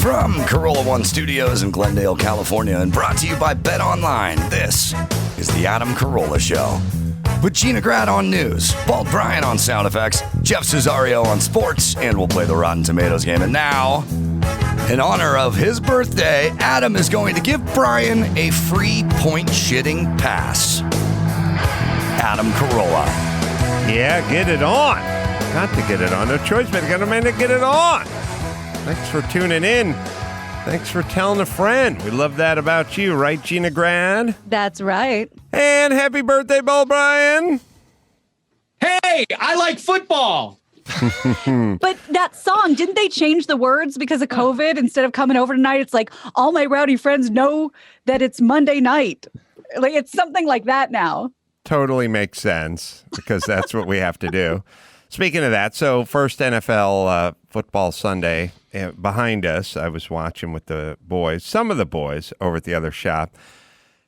From Carolla One Studios in Glendale, California, and brought to you by BetOnline, this is the Adam Carolla Show. With Gina Grad on news, Bryan on sound effects, Jeff Cesario on sports, and we'll play the Rotten Tomatoes game. And now, in honor of his birthday, Adam is going to give Bryan a free point-shitting pass. Adam Carolla. Yeah, get it on. Got to get it on. No choice, but got to get it on. Thanks for tuning in. Thanks for telling a friend. We love that about you, right, Gina Grad? That's right. And happy birthday, Bryan. Hey, I like football. But that song, didn't they change the words because of COVID? Instead of coming over tonight, it's like, all my rowdy friends know that it's Monday night. Like, it's something like that now. Totally makes sense because that's what we have to do. Speaking of that, so first NFL football Sunday behind us, I was watching with the boys, some of the boys over at the other shop.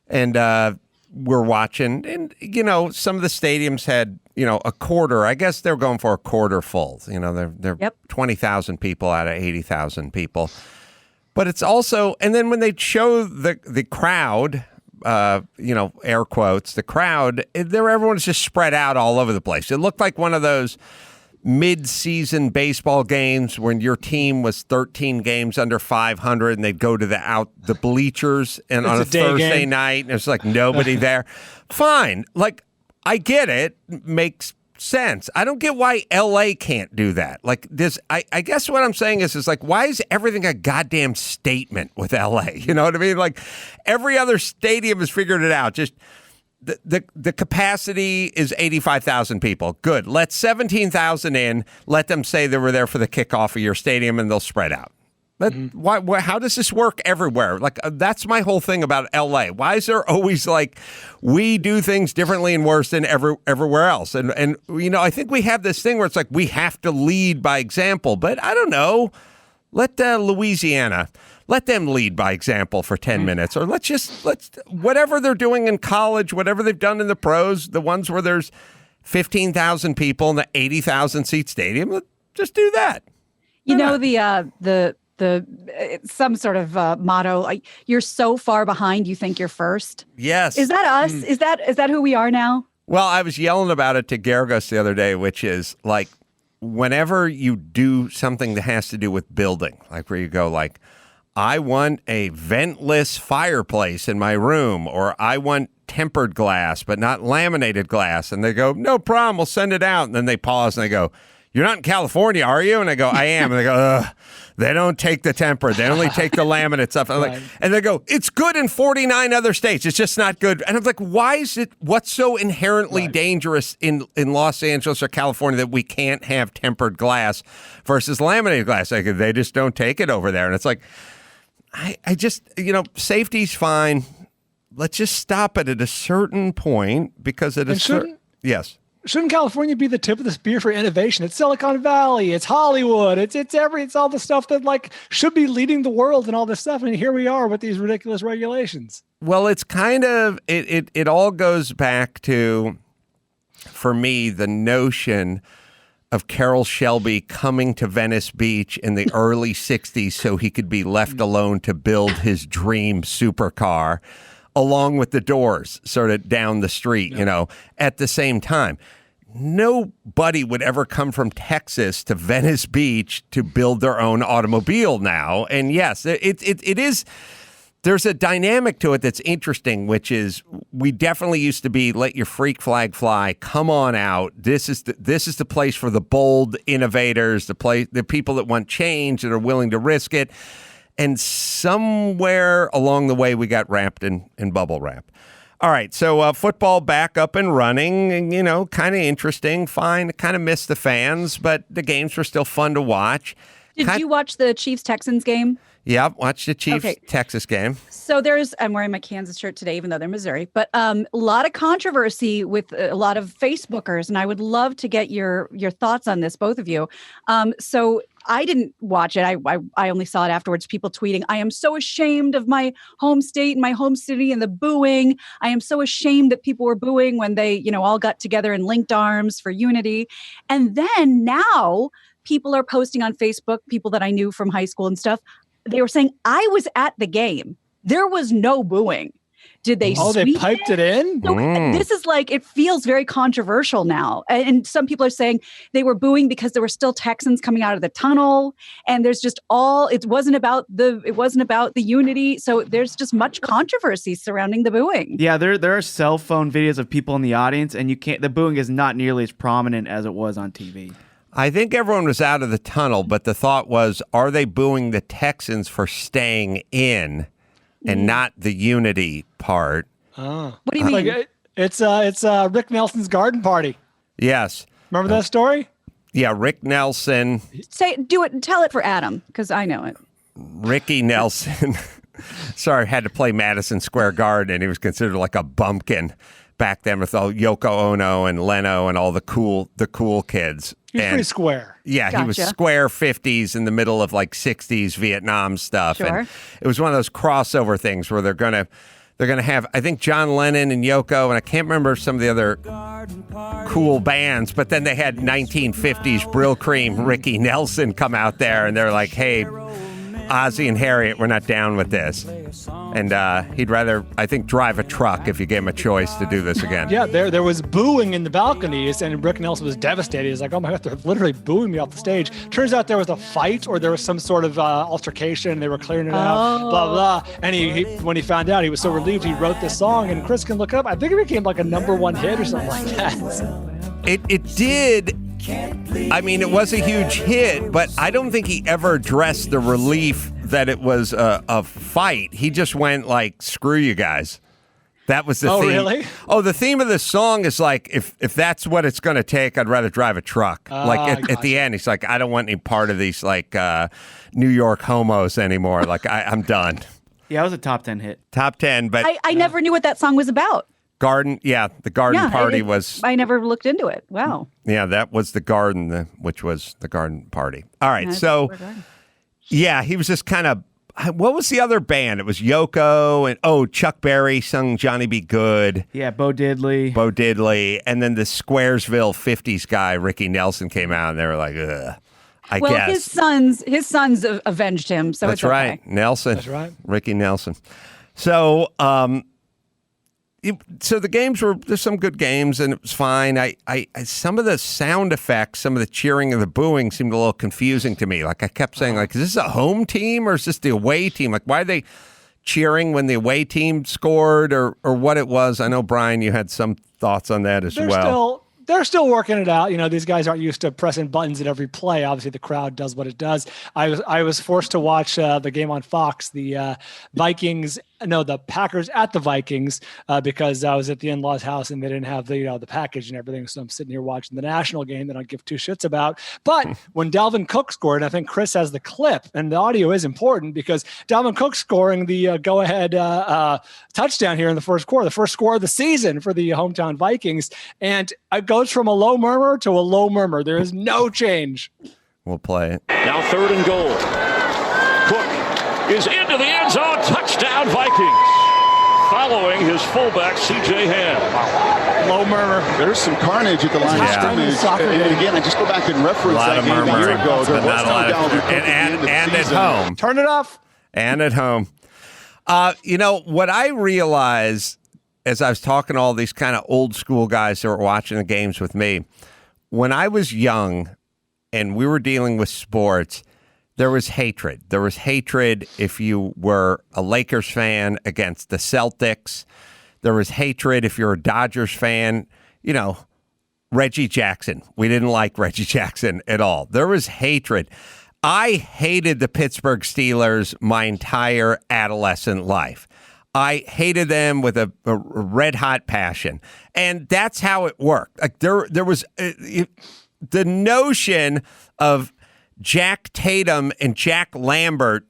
And we're watching, and, you know, some of the stadiums had, you know, a quarter. I guess they're going for a quarter full. You know, they're Yep. 20,000 people out of 80,000 people. But it's also, and then when they show the crowd, you know, air quotes, the crowd, everyone's just spread out all over the place. It looked like one of those mid-season baseball games when your team was 13 games under 500 and they'd go to the bleachers and on a Thursday night and there's like nobody there. Fine. Like, I get it. Makes sense. I don't get why LA can't do that. Like this, I guess what I'm saying is like, why is everything a goddamn statement with LA? You know what I mean? Like every other stadium has figured it out. Just the capacity is 85,000 people. Good. Let 17,000 in. Let them say they were there for the kickoff of your stadium and they'll spread out. Why, how does this work everywhere? Like, that's my whole thing about LA. Why is there always like, we do things differently and worse than everywhere else? And you know, I think we have this thing where it's like, we have to lead by example, but I don't know. Let Louisiana, let them lead by example for 10 minutes, or let's whatever they're doing in college, whatever they've done in the pros, the ones where there's 15,000 people in the 80,000 seat stadium, let's just do that. You know, the some sort of motto, like, you're so far behind you think you're first. Yes. Is that us? Is that who we are now? Well, I was yelling about it to Garagos the other day, which is like, whenever you do something that has to do with building, like where you go like, I want a ventless fireplace in my room, or I want tempered glass but not laminated glass, and they go, no problem, we'll send it out. And then they pause and they go, you're not in California, are you? And I go, I am. And they go, ugh, they don't take the tempered. They only take the laminate stuff. And, like, and they go, it's good in 49 other states. It's just not good. And I'm like, why is it, what's so inherently dangerous in Los Angeles or California that we can't have tempered glass versus laminated glass? Like, they just don't take it over there. And it's like, I just, you know, safety's fine. Let's just stop it at a certain point because it is yes. Shouldn't California be the tip of the spear for innovation? It's Silicon Valley, it's Hollywood, it's all the stuff that like should be leading the world and all this stuff. And here we are with these ridiculous regulations. Well, it's kind of it all goes back to, for me, the notion of Carroll Shelby coming to Venice Beach in the early 60s so he could be left alone to build his dream supercar, along with the Doors sort of down the street, you know, at the same time. Nobody would ever come from Texas to Venice Beach to build their own automobile now. And yes, it is, there's a dynamic to it that's interesting, which is we definitely used to be, let your freak flag fly, come on out. This is the place for the bold innovators, the people that want change, that are willing to risk it. And somewhere along the way, we got wrapped in bubble wrap. All right, so football back up and running, and, you know, kind of interesting, fine. Kind of missed the fans, but the games were still fun to watch. Did you watch the Chiefs-Texans game? Yeah, watched the Chiefs-Texas game. So I'm wearing my Kansas shirt today, even though they're Missouri, but a lot of controversy with a lot of Facebookers, and I would love to get your thoughts on this, both of you. So I didn't watch it. I only saw it afterwards. People tweeting, I am so ashamed of my home state and my home city and the booing. I am so ashamed that people were booing when they, you know, all got together and linked arms for unity. And then now people are posting on Facebook, people that I knew from high school and stuff, they were saying, I was at the game. There was no booing. Did they they sweep piped it in? So this is like, it feels very controversial now. And some people are saying they were booing because there were still Texans coming out of the tunnel. And there's just it wasn't about the unity. So there's just much controversy surrounding the booing. Yeah, there are cell phone videos of people in the audience, and the booing is not nearly as prominent as it was on TV. I think everyone was out of the tunnel, but the thought was, are they booing the Texans for staying in and not the unity part? Oh. What do you mean? Like, it's Rick Nelson's garden party. Yes. Remember that story? Yeah, Rick Nelson. Do it and tell it for Adam, because I know it. Ricky Nelson. Sorry, had to play Madison Square Garden, and he was considered like a bumpkin back then with all Yoko Ono and Leno and all the cool kids. He's pretty square. Yeah, he was square 50s in the middle of like 60s Vietnam stuff. Sure. And it was one of those crossover things where they're gonna have, I think, John Lennon and Yoko, and I can't remember some of the other cool bands, but then they had 1950s Brill Cream Ricky Nelson come out there, and they're like, hey, Ozzy and Harriet, we're not down with this. And he'd rather, I think, drive a truck if you gave him a choice to do this again. Yeah, there was booing in the balconies, and Rick Nelson was devastated. He's like, oh my God, they're literally booing me off the stage. Turns out there was a fight, or there was some sort of altercation. They were clearing it out, blah, blah. And he when he found out, he was so relieved he wrote this song. And Chris can look it up. I think it became like a #1 hit or something like that. It did. I mean, it was a huge hit, but I don't think he ever addressed the relief that it was a fight. He just went like, screw you guys. That was the theme. Oh, really? Oh, the theme of the song is like, if that's what it's going to take, I'd rather drive a truck. Like at the end, he's like, I don't want any part of these like New York homos anymore. Like, I'm done. Yeah, it was a top 10 hit. Top 10, but I never knew what that song was about. the garden party was. I never looked into it. Wow. Yeah, that was the garden, which was the garden party. All right, so yeah, he was just kind of. What was the other band? It was Yoko and Chuck Berry sung Johnny Be Good. Yeah, Bo Diddley, and then the Squaresville 50s guy Ricky Nelson came out, and they were like, ugh. I guess his sons avenged him. So that's it's okay. right, Nelson. That's right, Ricky Nelson. So. So the games there's some good games, and it was fine. I some of the sound effects, some of the cheering and the booing seemed a little confusing to me. Like I kept saying, like, is this a home team or is this the away team? Like, why are they cheering when the away team scored or what it was? I know, Bryan, you had some thoughts on that as well. They're still working it out. You know, these guys aren't used to pressing buttons at every play. Obviously, the crowd does what it does. I was forced to watch the game on Fox, the Packers at the Vikings, because I was at the in-laws house and they didn't have the package and everything. So I'm sitting here watching the national game that I don't give two shits about. But when Dalvin Cook scored, I think Chris has the clip, and the audio is important because Dalvin Cook scoring the go-ahead touchdown here in the first quarter, the first score of the season for the hometown Vikings, and it goes from a low murmur to a low murmur. There is no change. We'll play it. Now 3rd and goal. Cook is into the end zone. Touchdown, Vikings. Following his fullback, C.J. Ham. Low murmur. There's some carnage at the line of scrimmage. And again, I just go back and reference that game a year ago. There was no Dalvin Cook and at home. Turn it off. And at home. What I realized as I was talking to all these kind of old school guys that were watching the games with me, when I was young and we were dealing with sports, there was hatred. There was hatred if you were a Lakers fan against the Celtics. There was hatred if you're a Dodgers fan. Reggie Jackson. We didn't like Reggie Jackson at all. There was hatred. I hated the Pittsburgh Steelers my entire adolescent life. I hated them with a red-hot passion. And that's how it worked. Like there was the notion of Jack Tatum and Jack Lambert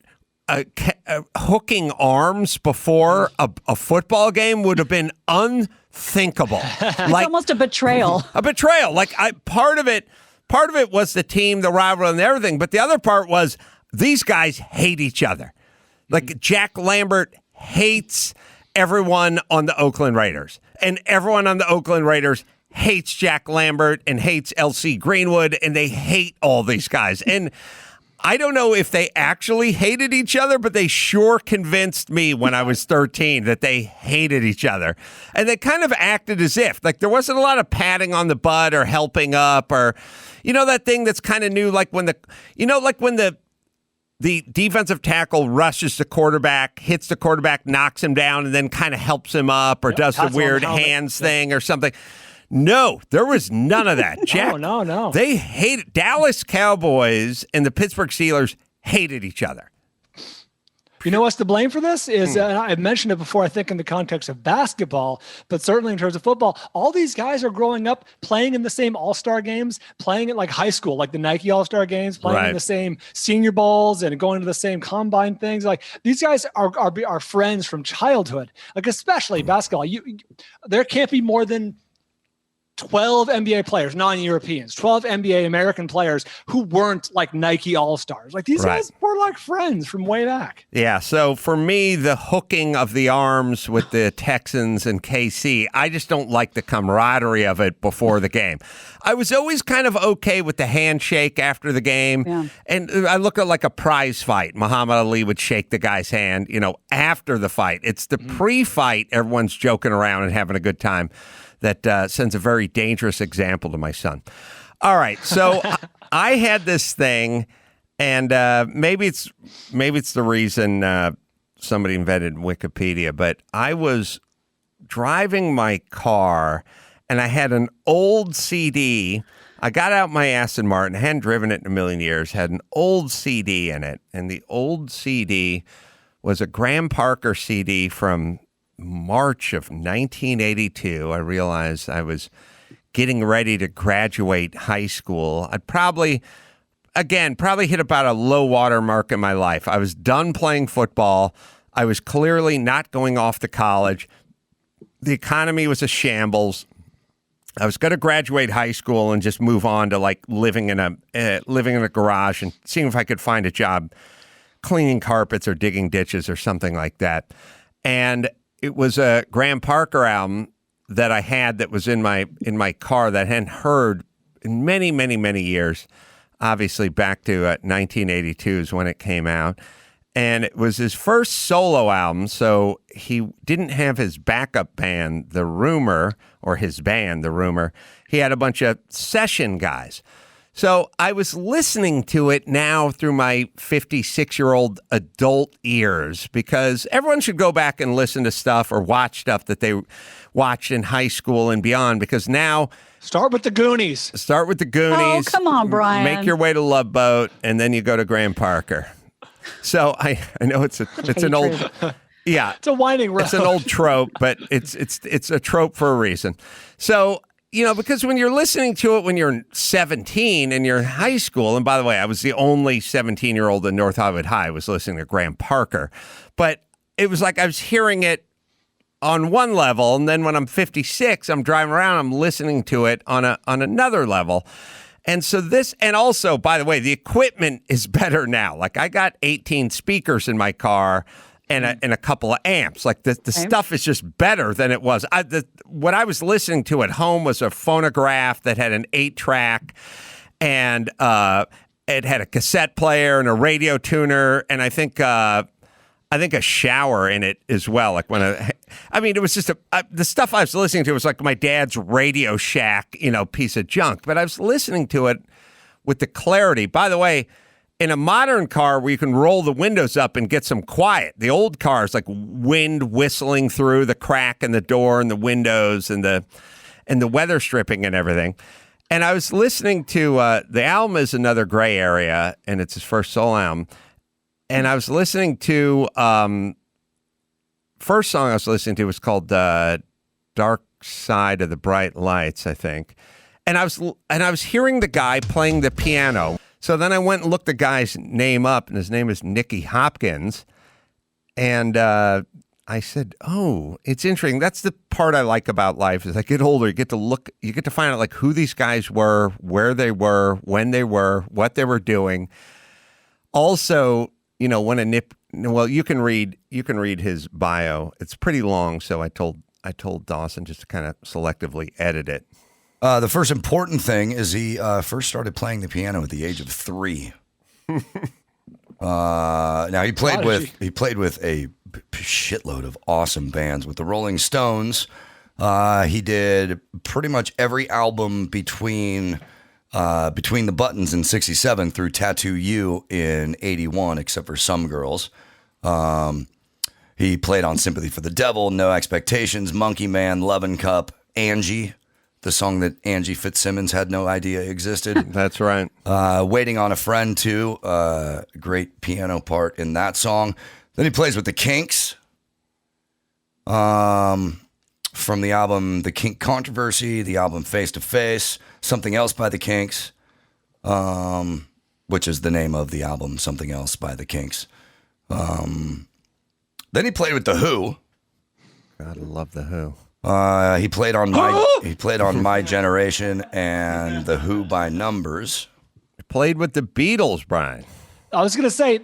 hooking arms before a football game would have been unthinkable. It's almost a betrayal. A betrayal. Like part of it was the team, the rivalry, and everything. But the other part was these guys hate each other. Like Jack Lambert hates everyone on the Oakland Raiders, and everyone on the Oakland Raiders hates Jack Lambert and hates LC Greenwood, and they hate all these guys. And I don't know if they actually hated each other, but they sure convinced me when I was 13 that they hated each other. And they kind of acted as if, like, there wasn't a lot of patting on the butt or helping up or, that thing that's kind of new, like when the defensive tackle rushes the quarterback, hits the quarterback, knocks him down, and then kind of helps him up or does the weird hands thing or something. No, there was none of that. Jack, No. They hated Dallas Cowboys and the Pittsburgh Steelers hated each other. You know what's to blame for this is, and I've mentioned it before, I think in the context of basketball, but certainly in terms of football, all these guys are growing up playing in the same all-star games, playing at like high school, like the Nike all-star games, playing in the same senior bowls and going to the same combine things. Like these guys are friends from childhood, like especially basketball. There can't be more than 12 NBA players, non-Europeans, 12 NBA American players who weren't like Nike All-Stars. Like these guys were like friends from way back. Yeah, so for me, the hooking of the arms with the Texans and KC, I just don't like the camaraderie of it before the game. I was always kind of okay with the handshake after the game. Yeah. And I look at like a prize fight. Muhammad Ali would shake the guy's hand, after the fight. It's the pre-fight, everyone's joking around and having a good time. That sends a very dangerous example to my son. All right, so I had this thing, and maybe it's the reason somebody invented Wikipedia, but I was driving my car, and I had an old CD. I got out my Aston Martin, hadn't driven it in a million years, had an old CD in it, and the old CD was a Graham Parker CD from March of 1982. I realized I was getting ready to graduate high school. I'd probably hit about a low water mark in my life. I was done playing football. I was clearly not going off to college. The economy was a shambles. I was going to graduate high school and just move on to like living in a garage and seeing if I could find a job cleaning carpets or digging ditches or something like that. And it was a Graham Parker album that I had that was in my car that I hadn't heard in many, many, many years. Obviously, back to 1982 is when it came out. And it was his first solo album, so he didn't have his backup band, The Rumor, or his band, The Rumor. He had a bunch of session guys. So I was listening to it now through my 56-year-old adult ears because everyone should go back and listen to stuff or watch stuff that they watched in high school and beyond because now... Start with the Goonies. Oh, come on, Bryan. Make your way to Love Boat, and then you go to Graham Parker. So I know it's an old... Yeah. It's a winding road. It's an old trope, but it's a trope for a reason. So... because when you're listening to it when you're 17 and you're in high school, and by the way, I was the only 17-year-old in North Hollywood High was listening to Graham Parker, but it was like I was hearing it on one level, and then when I'm 56, I'm driving around, I'm listening to it on another level. And so and also, by the way, the equipment is better now. Like I got 18 speakers in my car, and a couple of amps. Like the stuff is just better than it was. What I was listening to at home was a phonograph that had an 8-track, and it had a cassette player and a radio tuner, and I think a shower in it as well. Like it was just the stuff I was listening to was like my dad's Radio Shack, piece of junk. But I was listening to it with the clarity. By the way, in a modern car where you can roll the windows up and get some quiet, the old cars like wind whistling through the crack in the door and the windows and the weather stripping and everything. And I was listening to the album is Another Gray Area, and it's his first solo album. And I was listening to first song I was listening to was called Dark Side of the Bright Lights, I think. And I was hearing the guy playing the piano. So then I went and looked the guy's name up, and his name is Nicky Hopkins. And I said, oh, it's interesting. That's the part I like about life. As I get older, you get to find out like who these guys were, where they were, when they were, what they were doing. Also, you can read his bio. It's pretty long, so I told Dawson just to kind of selectively edit it. The first important thing is he first started playing the piano at the age of 3. Now he played with a shitload of awesome bands with the Rolling Stones. He did pretty much every album between the Buttons in '67 through Tattoo You in '81, except for Some Girls. He played on Sympathy for the Devil, No Expectations, Monkey Man, Lovin' Cup, Angie, the song that Angie Fitzsimmons had no idea existed. That's right. Waiting on a Friend, too. Great piano part in that song. Then he plays with the Kinks. From the album The Kink Controversy, the album Face to Face, Something Else by the Kinks, which is the name of the album, Something Else by the Kinks. Then he played with The Who. God, I love The Who. He played on My Generation and The Who by Numbers. He played with the Beatles, Brian. I was going to say,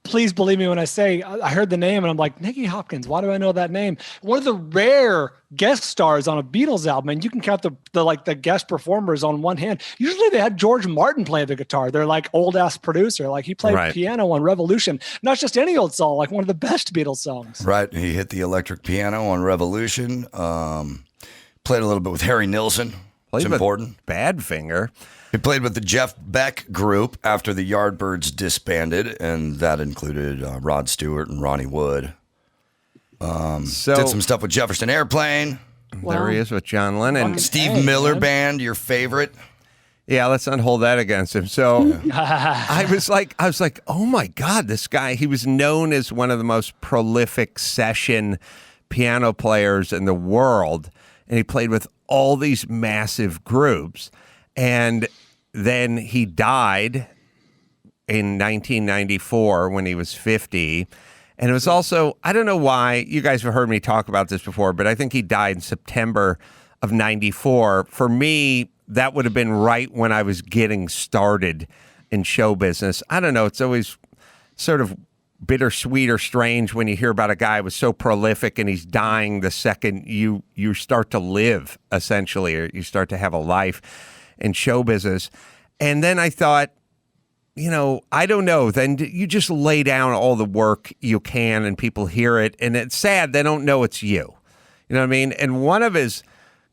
please believe me when I say I heard the name and I'm like, Nicky Hopkins, why do I know that name? One of the rare guest stars on a Beatles album, and you can count the guest performers on one hand. Usually they had George Martin play the guitar. They're like old ass producer. Like he played piano on Revolution, not just any old song, like one of the best Beatles songs. Right. He hit the electric piano on Revolution. Played a little bit with Harry Nilsson. It's important. Badfinger. He played with the Jeff Beck group after the Yardbirds disbanded, and that included Rod Stewart and Ronnie Wood. Did some stuff with Jefferson Airplane. There he is with John Lennon. Steve Miller Band, your favorite. Yeah, let's not hold that against him. So I was like, oh my God, this guy, he was known as one of the most prolific session piano players in the world. And he played with all these massive groups. And then he died in 1994 when he was 50. And it was also, I don't know why, you guys have heard me talk about this before, but I think he died in September of 94. For me, that would have been right when I was getting started in show business. I don't know, it's always sort of bittersweet or strange when you hear about a guy who was so prolific and he's dying the second you start to live, essentially, or you start to have a life in show business. And then I thought, I don't know, then you just lay down all the work you can and people hear it, and it's sad they don't know it's you. You know what I mean? And one of his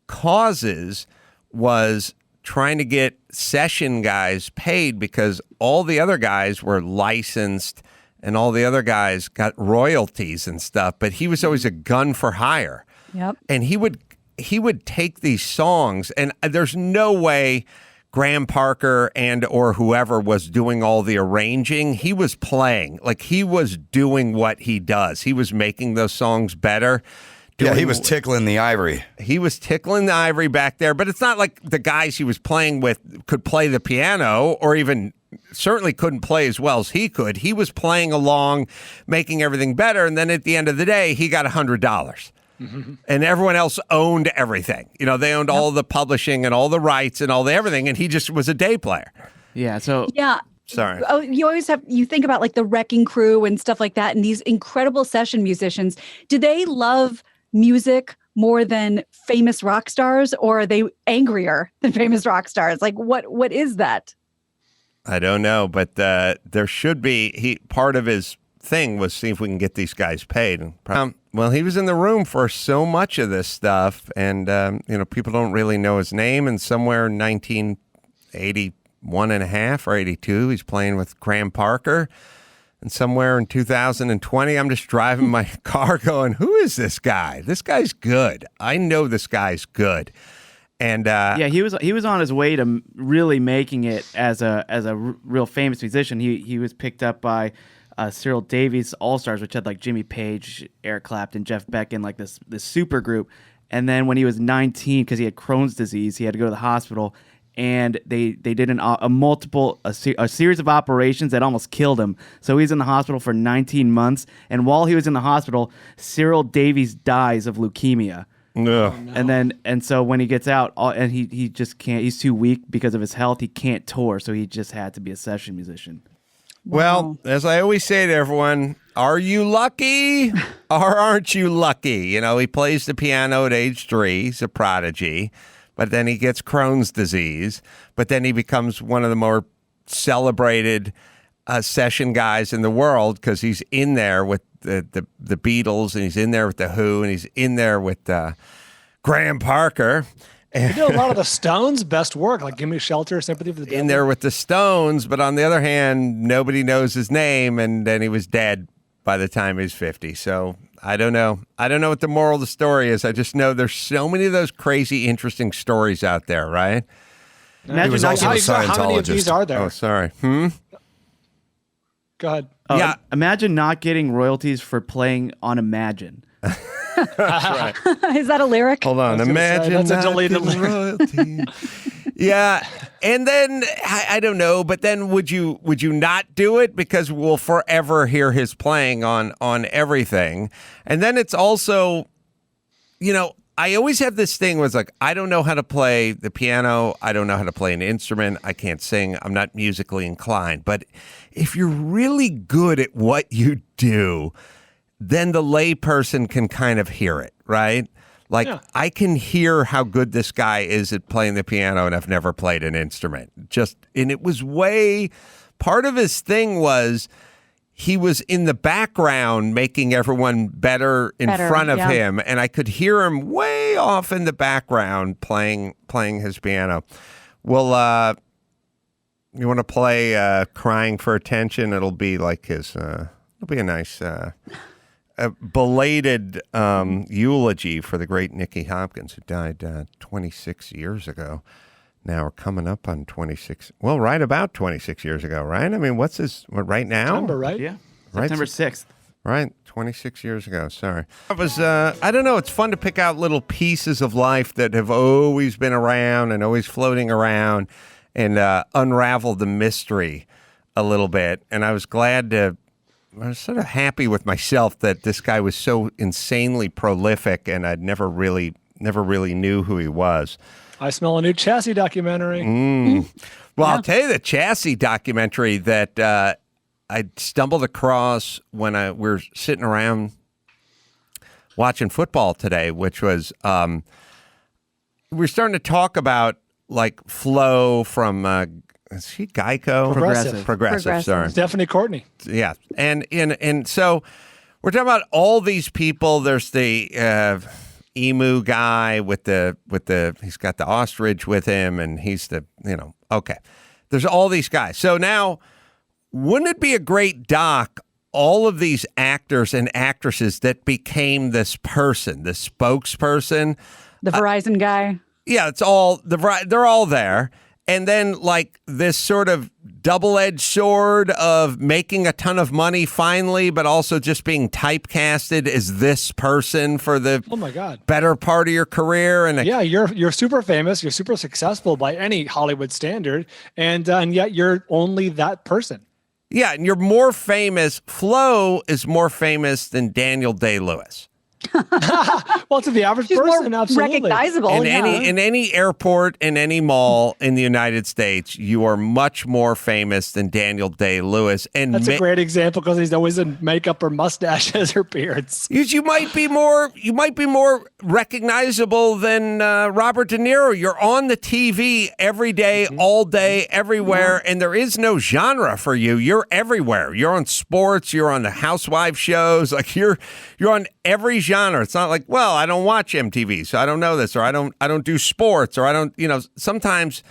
causes was trying to get session guys paid because all the other guys were licensed and all the other guys got royalties and stuff, but he was always a gun for hire. Yep. And he would take these songs, and there's no way Graham Parker and or whoever was doing all the arranging. He was playing. Like, he was doing what he does. He was making those songs better. He was tickling the ivory. He was tickling the ivory back there, but it's not like the guys he was playing with could play the piano or even certainly couldn't play as well as he could. He was playing along, making everything better, and then at the end of the day, he got $100. Mm-hmm. And everyone else owned everything. They owned all the publishing and all the rights and all the everything, and he just was a day player. Yeah, so... Yeah. Sorry. Oh, you think about like the Wrecking Crew and stuff like that, and these incredible session musicians. Do they love music more than famous rock stars, or are they angrier than famous rock stars? Like, what is that? I don't know, but there should be. Part of his thing was see if we can get these guys paid. Well, he was in the room for so much of this stuff, and people don't really know his name. And somewhere in 1981 and a half or 82, he's playing with Graham Parker. And somewhere in 2020, I'm just driving my car going, who is this guy? This guy's good. I know this guy's good. And he was on his way to really making it as a real famous musician. He was picked up by Cyril Davies All-Stars, which had like Jimmy Page, Eric Clapton, Jeff Beck, and like this super group. And then when he was 19, because he had Crohn's disease, he had to go to the hospital. And they did a series of operations that almost killed him. So he's in the hospital for 19 months. And while he was in the hospital, Cyril Davies dies of leukemia. No. And so when he gets out, and he just can't. He's too weak because of his health. He can't tour, so he just had to be a session musician. Well, as I always say to everyone, are you lucky or aren't you lucky? He plays the piano at age 3. He's a prodigy. But then he gets Crohn's disease. But then he becomes one of the more celebrated session guys in the world because he's in there with the Beatles, and he's in there with the Who, and he's in there with Graham Parker. He did a lot of the Stones' best work, like Give Me Shelter, Sympathy for the Devil. In there with the Stones, but on the other hand, nobody knows his name, and then he was dead by the time he was 50. So I don't know. I don't know what the moral of the story is. I just know there's so many of those crazy, interesting stories out there, right? He was also a How many of these Scientologist. are there? Oh, sorry. Go ahead. Yeah. Imagine not getting royalties for playing on Imagine. Is that a lyric? Hold on. gonna say, Imagine that's a not deleted getting royalty. Yeah. And then I don't know, but then would you not do it? Because we'll forever hear his playing on everything. And then it's also, I always have this thing where it's like, I don't know how to play the piano. I don't know how to play an instrument. I can't sing. I'm not musically inclined. But if you're really good at what you do, then the lay person can kind of hear it, right? Like, I can hear how good this guy is at playing the piano, and I've never played an instrument. And it was part of his thing was he was in the background making everyone better in front of him, and I could hear him way off in the background playing his piano. Well, you want to play Crying for Attention? It'll be like it'll be a nice... a belated eulogy for the great Nicky Hopkins, who died 26 years ago. Now we're coming up on 26. Well, right about 26 years ago, right? I mean, right now? September, right? Yeah. Right. September 6th. Right, 26 years ago. Sorry. It was, I don't know, it's fun to pick out little pieces of life that have always been around and always floating around and unravel the mystery a little bit. And I was I was sort of happy with myself that this guy was so insanely prolific, and I'd never really knew who he was. I smell a new Chassis documentary. Well, I'll tell you the Chassis documentary that I stumbled across when we were sitting around watching football today, which was we were starting to talk about like Flo from is he Geico? Progressive. Sorry. Stephanie Courtney. Yeah. And so we're talking about all these people. There's the emu guy with the he's got the ostrich with him, and he's okay. There's all these guys. So now, wouldn't it be a great doc, all of these actors and actresses that became this person, the spokesperson? The Verizon guy. Yeah, it's all they're all there. And then, like, this sort of double-edged sword of making a ton of money finally, but also just being typecasted as this person for the better part of your career. And you're super famous, you're super successful by any Hollywood standard, and yet you're only that person. Yeah, and you're more famous. Flo is more famous than Daniel Day-Lewis. Well, to the average She's person, more absolutely recognizable. In any airport, in any mall in the United States, you are much more famous than Daniel Day-Lewis. And that's a great example because he's always in makeup or mustaches or beards. You might be more recognizable than Robert De Niro. You're on the TV every day, all day, everywhere, and there is no genre for you. You're everywhere. You're on sports. You're on the housewife shows. Like you're on every genre. It's not like, well, I don't watch MTV, so I don't know this, or I don't do sports, or I don't, sometimes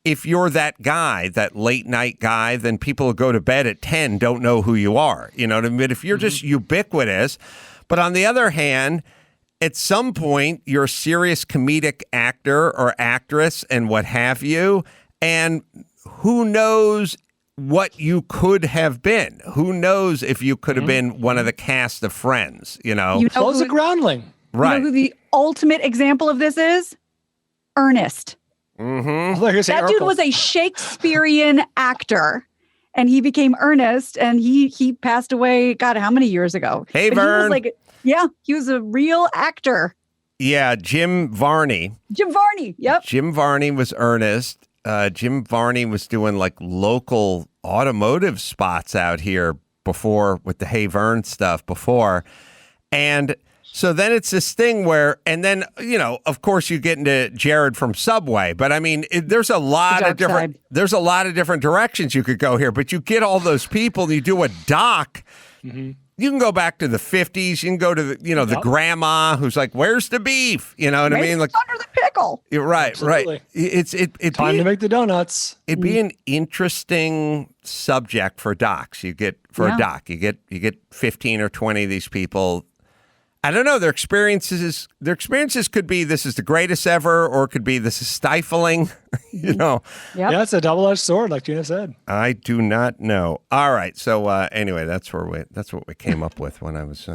if you're that guy, that late night guy, then people who go to bed at 10 don't know who you are. You know what I mean? If you're just ubiquitous, but on the other hand, at some point, you're a serious comedic actor or actress and what have you, and who knows what you could have been. Who knows if you could have been one of the cast of Friends, Flo's a groundling. Right. You know who the ultimate example of this is? Ernest. Mm-hmm. That dude was a Shakespearean actor, and he became Ernest, and he passed away, God, how many years ago? Hey, but Vern. He was a real actor. Yeah, Jim Varney. Yep. Jim Varney was Ernest. Jim Varney was doing like local automotive spots out here before with the Hey Vern stuff before. And So then it's this thing where, and then, of course you get into Jared from Subway, but I mean, there's a lot of different directions you could go here, but you get all those people and you do a doc. Mm-hmm. You can go back to the 50s. You can go to the grandma who's like, "Where's the beef?" You know what I mean? Like under the pickle. You're right, Absolutely. right. It's time to make the donuts. It'd be an interesting subject for docs. A doc, you get 15 or 20 of these people. I don't know. Their experiences could be this is the greatest ever, or it could be this is stifling. Yep. Yeah, it's a double-edged sword, like Gina said. I do not know. All right. So anyway, that's what we came up with when I was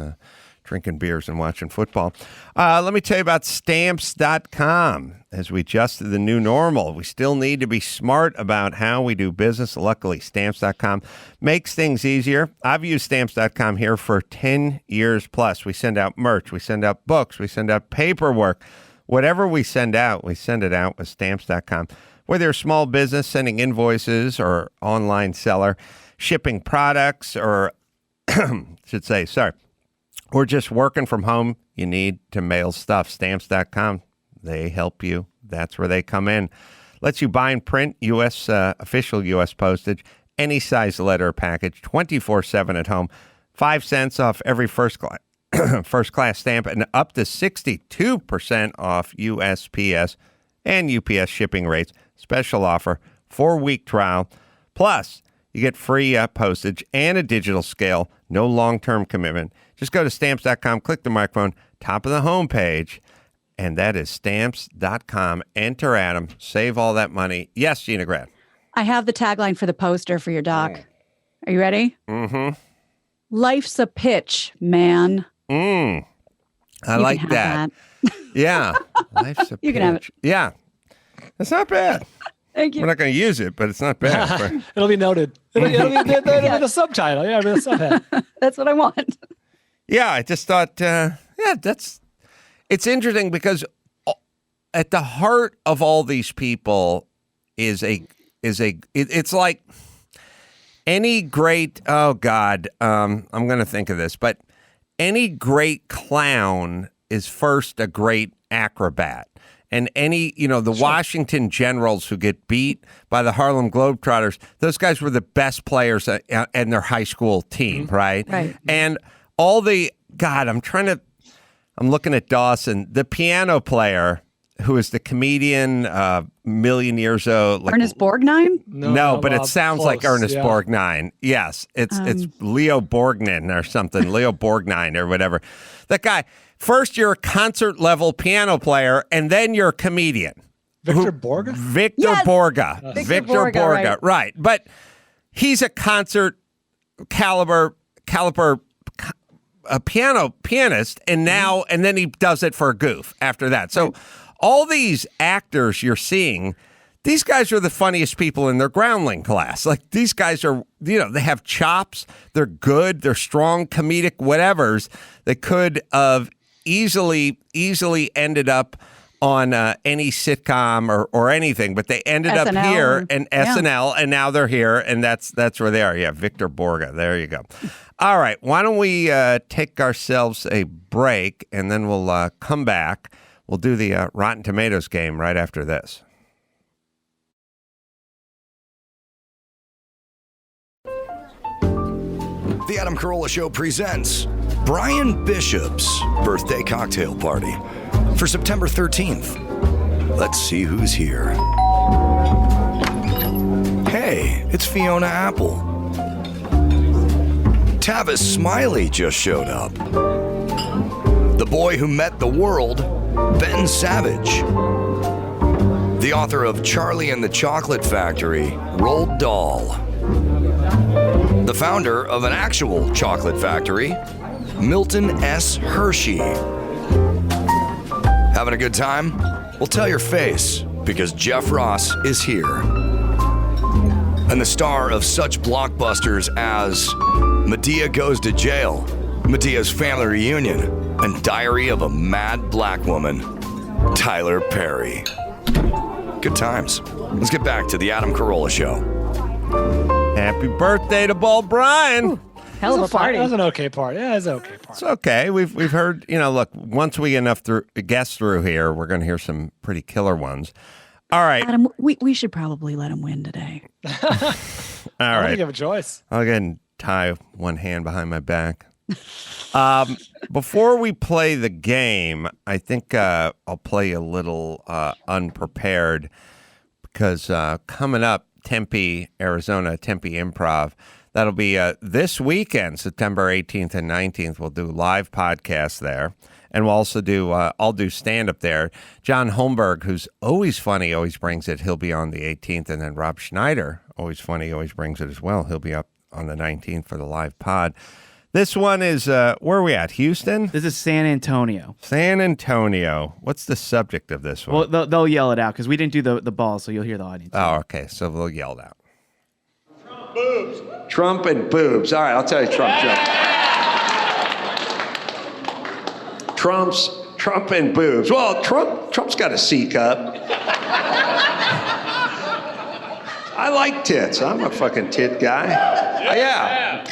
drinking beers and watching football. Let me tell you about Stamps.com. As we adjust to the new normal, we still need to be smart about how we do business. Luckily, Stamps.com makes things easier. I've used Stamps.com here for 10 years plus. We send out merch. We send out books. We send out paperwork. Whatever we send it out with Stamps.com. Whether you're a small business sending invoices or online seller, shipping products, or or just working from home, you need to mail stuff. Stamps.com, they help you. That's where they come in. Lets you buy and print official U.S. postage, any size letter or package, 24/7 at home, 5 cents off every first class stamp, and up to 62% off USPS and UPS shipping rates. Special offer, 4-week trial. Plus, you get free postage and a digital scale. No long-term commitment. Just go to Stamps.com, click the microphone, top of the homepage, and that is Stamps.com. Enter Adam, save all that money. Yes, Gina Grad. I have the tagline for the poster for your doc. Are you ready? Mm-hmm. Life's a pitch, man. I like that. Yeah. Life's a pitch. You can have it. Yeah. It's not bad. Thank you. We're not going to use it, but it's not bad. It'll be noted. It'll be the subtitle. Yeah, it'll be the subhead. That's what I want. Yeah, I just thought, it's interesting because at the heart of all these people it's like any great, I'm going to think of this, but any great clown is first a great acrobat. And the Washington Generals who get beat by the Harlem Globetrotters, those guys were the best players in their high school team, right? Right. And all I'm looking at Dawson, the piano player who is the comedian, million years old. Like, Ernest Borgnine? No, but it sounds close, like Ernest Borgnine. Yes, it's Leo Borgnine or something, Leo Borgnine or whatever. That guy. First, you're a concert-level piano player, and then you're a comedian. Victor Borga? Victor Borga. Victor Borga, right. But he's a concert caliber pianist, and then he does it for a goof after that. So all these actors you're seeing, these guys are the funniest people in their groundling class. Like, these guys are, they have chops. They're good. They're strong, comedic whatevers. They could have easily ended up on any sitcom or anything, but they ended SNL, up here in SNL, and now they're here, and that's where they are. Yeah, Victor Borga. There you go. All right, why don't we take ourselves a break, and then we'll come back. We'll do the Rotten Tomatoes game right after this. The Adam Carolla Show presents Brian Bishop's birthday cocktail party for September 13th. Let's see who's here. Hey, it's Fiona Apple. Tavis Smiley just showed up. The boy who met the world, Ben Savage. The author of Charlie and the Chocolate Factory, Roald Dahl. The founder of an actual chocolate factory, Milton S. Hershey. Having a good time? Well, tell your face, because Jeff Ross is here. And the star of such blockbusters as Medea Goes to Jail, Medea's Family Reunion, and Diary of a Mad Black Woman, Tyler Perry. Good times. Let's get back to the Adam Carolla Show. Happy birthday to Bald Bryan. Ooh, Hell of a party. That was an okay party. Yeah, it was an okay party. It's okay. We've heard, look, once we get enough guests through here, we're going to hear some pretty killer ones. All right. Adam, we should probably let him win today. All right. I don't think you have a choice. I'll go ahead and tie one hand behind my back. Before we play the game, I think I'll play a little unprepared because coming up, Tempe, Arizona, Tempe Improv. That'll be this weekend, September 18th and 19th. We'll do live podcasts there. And we'll also do, I'll do stand-up there. John Holmberg, who's always funny, always brings it. He'll be on the 18th. And then Rob Schneider, always funny, always brings it as well. He'll be up on the 19th for the live pod. This one is, where are we at, Houston? This is San Antonio. San Antonio. What's the subject of this one? Well, they'll yell it out because we didn't do the ball, so you'll hear the audience. Oh, okay. So they'll yell it out. Boobs. Trump and boobs. All right, I'll tell you Trump joke. Trump and boobs. Well, Trump's got a C cup. I like tits. I'm a fucking tit guy. Yeah.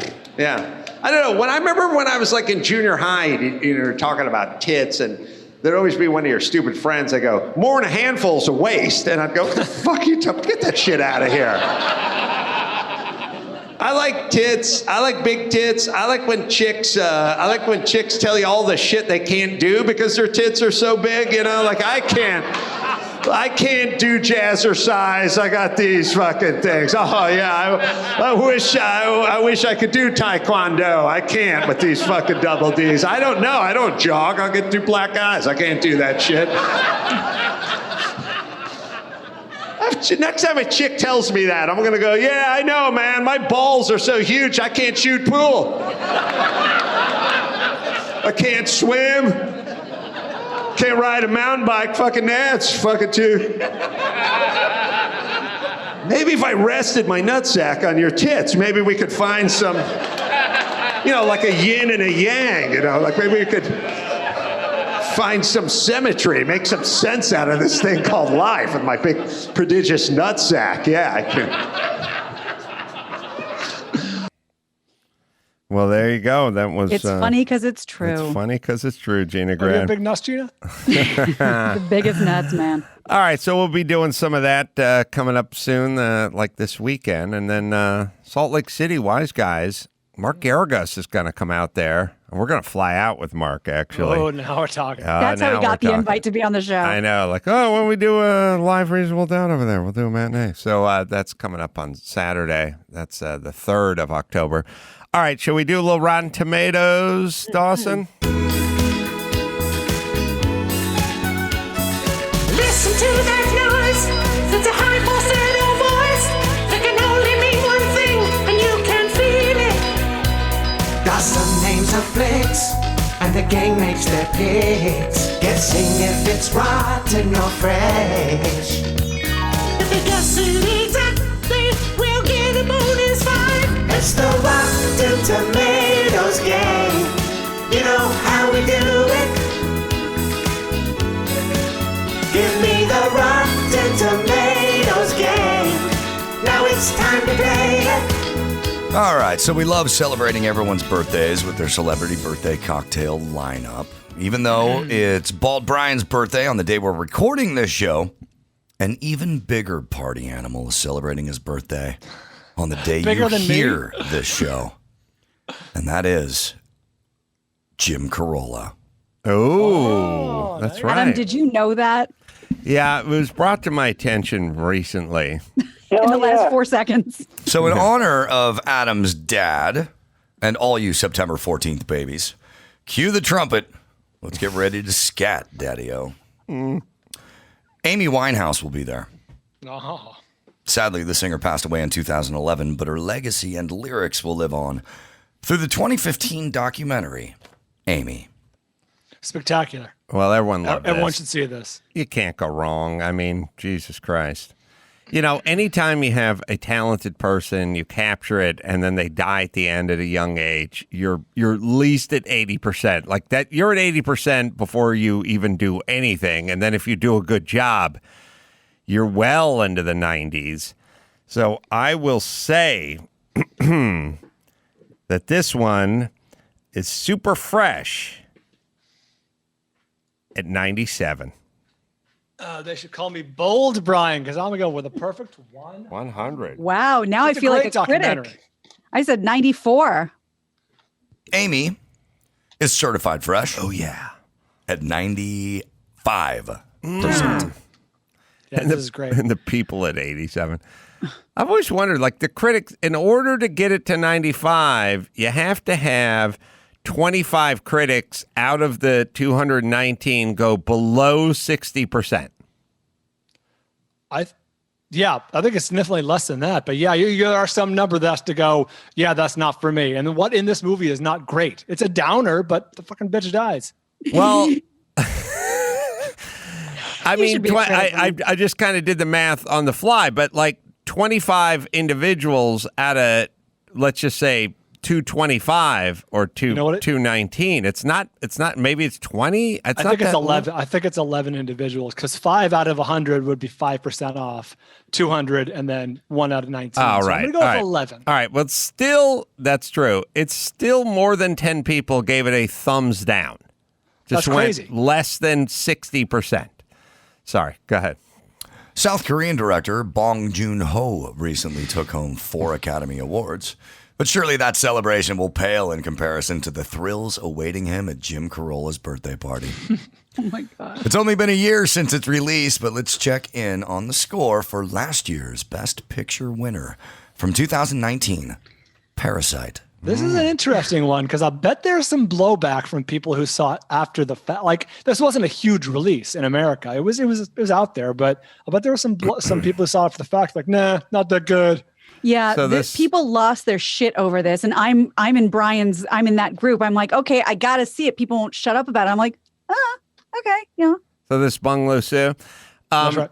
I don't know. I remember when I was like in junior high, you were talking about tits, and there'd always be one of your stupid friends that go, more than a handful's a waste. And I'd go, what the fuck you talking? Get that shit out of here. I like tits. I like big tits. I like when chicks tell you all the shit they can't do because their tits are so big, like I can't do jazzercise. I got these fucking things. Oh yeah, I wish I could do taekwondo. I can't with these fucking double Ds. I don't know. I don't jog. I'll get 2 black eyes. I can't do that shit. Next time a chick tells me that, I'm gonna go, yeah, I know, man. My balls are so huge, I can't shoot pool. I can't swim. Can't ride a mountain bike. Fucking that's fucking too. Maybe if I rested my nutsack on your tits, maybe we could find some, like a yin and a yang, like maybe we could find some symmetry, make some sense out of this thing called life with my big, prodigious nutsack. Yeah, I can. Well, there you go. That was. It's funny because it's true. It's funny because it's true, Gina Are you a Grad. big nuts, Gina? The biggest nuts, man. All right, so we'll be doing some of that coming up soon, like this weekend. And then Salt Lake City Wise Guys, Mark Garagos is going to come out there. And we're going to fly out with Mark, actually. Oh, now we're talking. That's how we got the invite to be on the show. I know. Like, when we do a live Reasonable Doubt over there, we'll do a matinee. So that's coming up on Saturday. That's the 3rd of October. All right, shall we do a little Rotten Tomatoes, Dawson? Listen to that noise. It's a high falsetto voice. It can only mean one thing, and you can feel it. Gossip names of flicks, and the gang makes their picks, guessing if it's rotten or fresh. If they guess it exactly, we'll get a bonus 5. It's the Rotten Tomatoes game. You know how we do it. Give me the Rotten Tomatoes game. Now it's time to play it. All right, so we love celebrating everyone's birthdays with their celebrity birthday cocktail lineup. Even though it's Bald Bryan's birthday on the day we're recording this show, an even bigger party animal is celebrating his birthday on the day you hear this show. And that is Jim Carolla. Oh, that's right. Adam, did you know that? Yeah, it was brought to my attention recently. In the last 4 seconds. So in honor of Adam's dad and all you September 14th babies, cue the trumpet. Let's get ready to scat, Daddy-O. Amy Winehouse will be there. Oh. Sadly, the singer passed away in 2011, but her legacy and lyrics will live on through the 2015 documentary, Amy. Spectacular. Well, everyone loved Everyone this. should see this. You can't go wrong. I mean, Jesus Christ. Anytime you have a talented person, you capture it, and then they die at the end at a young age, you're at least at 80%. Like that, you're at 80% before you even do anything. And then if you do a good job, you're well into the 90s. So I will say that that this one is super fresh at 97. They should call me bold, Bryan, because I'm going to go with a perfect 100. Wow. Now It's I feel like a documentary. critic. I said 94. Amy is certified fresh. Oh, yeah. At 95%. Yeah, this is great. And the people at 87. I've always wondered, like the critics, in order to get it to 95, you have to have 25 critics out of the 219 go below 60%. I think it's significantly less than that. But yeah, there are some number that has to go, yeah, that's not for me. And what in this movie is not great. It's a downer, but the fucking bitch dies. Well, I mean, I just kind of did the math on the fly, but like 25 individuals out of, let's just say, 225 or 219. It's not. Maybe it's 20. I think it's 11. I think it's 11 individuals because 5 out of 100 would be 5% off 200, and then 1 out of 19. Oh, so right. I'm gonna go with 11. All right. Well, still, that's true. It's still more than 10 people gave it a thumbs down. Just That's crazy. Less than 60%. Sorry. Go ahead. South Korean director Bong Joon-ho recently took home 4 Academy Awards. But surely that celebration will pale in comparison to the thrills awaiting him at Jim Carolla's birthday party. Oh, my God. It's only been a year since its release, but let's check in on the score for last year's Best Picture winner from 2019, Parasite. This is an interesting one because I bet there's some blowback from people who saw it after the fact. Like this wasn't a huge release in America. It was out there, but I bet there were some people who saw it for the fact, like, nah, not that good. Yeah, So people lost their shit over this, and I'm in that group. I'm like, okay, I gotta see it. People won't shut up about it. I'm like, okay, yeah. So this Bong Joon-ho. That's right.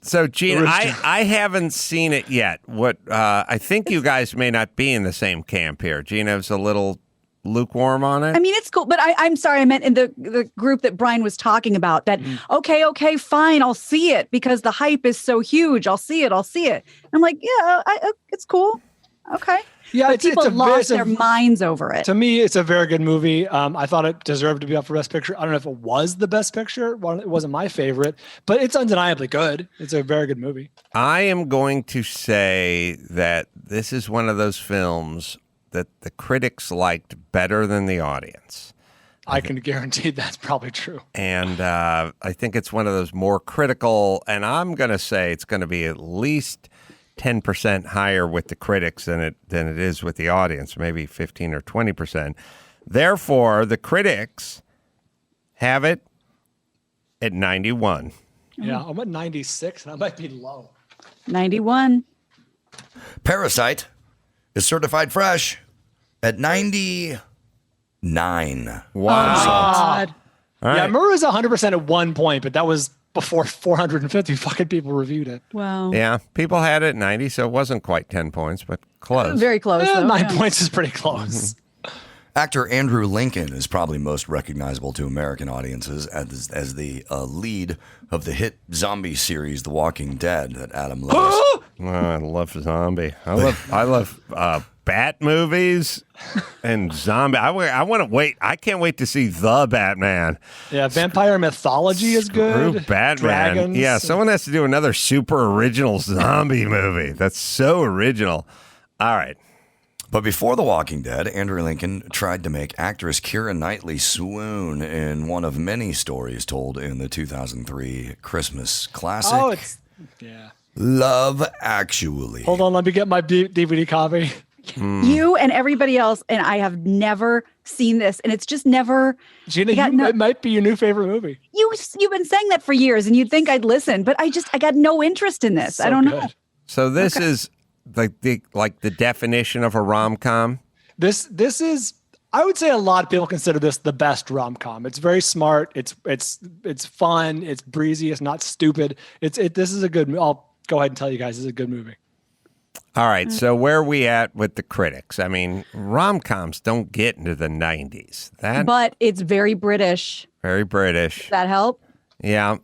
So, Gina, I haven't seen it yet. What I think you guys may not be in the same camp here. Gina's a little lukewarm on it. I mean, it's cool, but I'm sorry. I meant in the group that Bryan was talking about that, okay, fine, I'll see it because the hype is so huge. I'll see it. And I'm like, yeah, it's cool. Okay. Yeah, but people lost their minds over it. To me, it's a very good movie. I thought it deserved to be up for Best Picture. I don't know if it was the Best Picture. It wasn't my favorite, but it's undeniably good. It's a very good movie. I am going to say that this is one of those films that the critics liked better than the audience. I can guarantee that's probably true. And I think it's one of those more critical, and I'm going to say it's going to be at least 10% higher with the critics than it is with the audience, maybe 15 or 20%. Therefore, the critics have it at 91. Yeah, I'm at 96, and I might be low. 91. Parasite is certified fresh at 99. Wow. God. All right. Yeah, I remember it was 100% at one point, but that was before 450 fucking people reviewed it. Wow. Yeah, people had it at 90, so it wasn't quite 10 points, but close. Very close. though, 9 yeah. points is pretty close. Actor Andrew Lincoln is probably most recognizable to American audiences as the lead of the hit zombie series The Walking Dead that Adam loves. Oh, I love zombie. I love bat movies and zombie. I want to wait. I can't wait to see the Batman. Yeah, vampire mythology is good. Screw Batman. Dragons. Yeah, someone has to do another super original zombie movie. That's so original. All right. But before The Walking Dead, Andrew Lincoln tried to make actress Keira Knightley swoon in one of many stories told in the 2003 Christmas classic, Love Actually. Hold on, let me get my DVD copy. You and everybody else, and I have never seen this, and it's just never. Gina, it might be your new favorite movie. You've been saying that for years, and you'd think I'd listen, but I got no interest in this. So I don't good. know. So this is the definition of a rom-com. This is, I would say, a lot of people consider this the best rom-com. It's very smart. It's fun. It's breezy. It's not stupid. This is a good. I'll go ahead and tell you guys, this is a good movie. All right, so where are we at with the critics? I mean, rom-coms don't get into the 90s. But it's very British. Very British. Does that help? Yeah.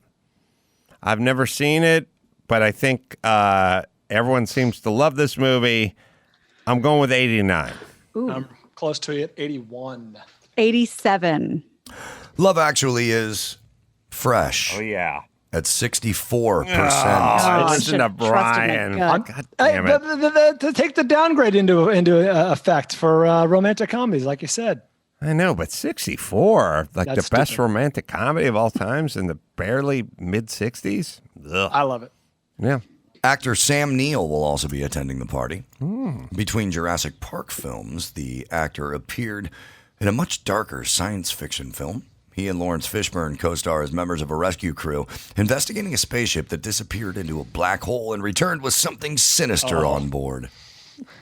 I've never seen it, but I think everyone seems to love this movie. I'm going with 89. Ooh. close to it, 81. 87. Love Actually is fresh. Oh, yeah. At 64%. Oh, listen to should've trusted my Brian. gut. God damn it. To take the downgrade into effect for romantic comedies, like you said. I know, but 64, like That's the best stupid. romantic comedy of all times in the barely mid-60s? Ugh. I love it. Yeah. Actor Sam Neill will also be attending the party. Between Jurassic Park films, the actor appeared in a much darker science fiction film. He and Lawrence Fishburne co-star as members of a rescue crew investigating a spaceship that disappeared into a black hole and returned with something sinister on board.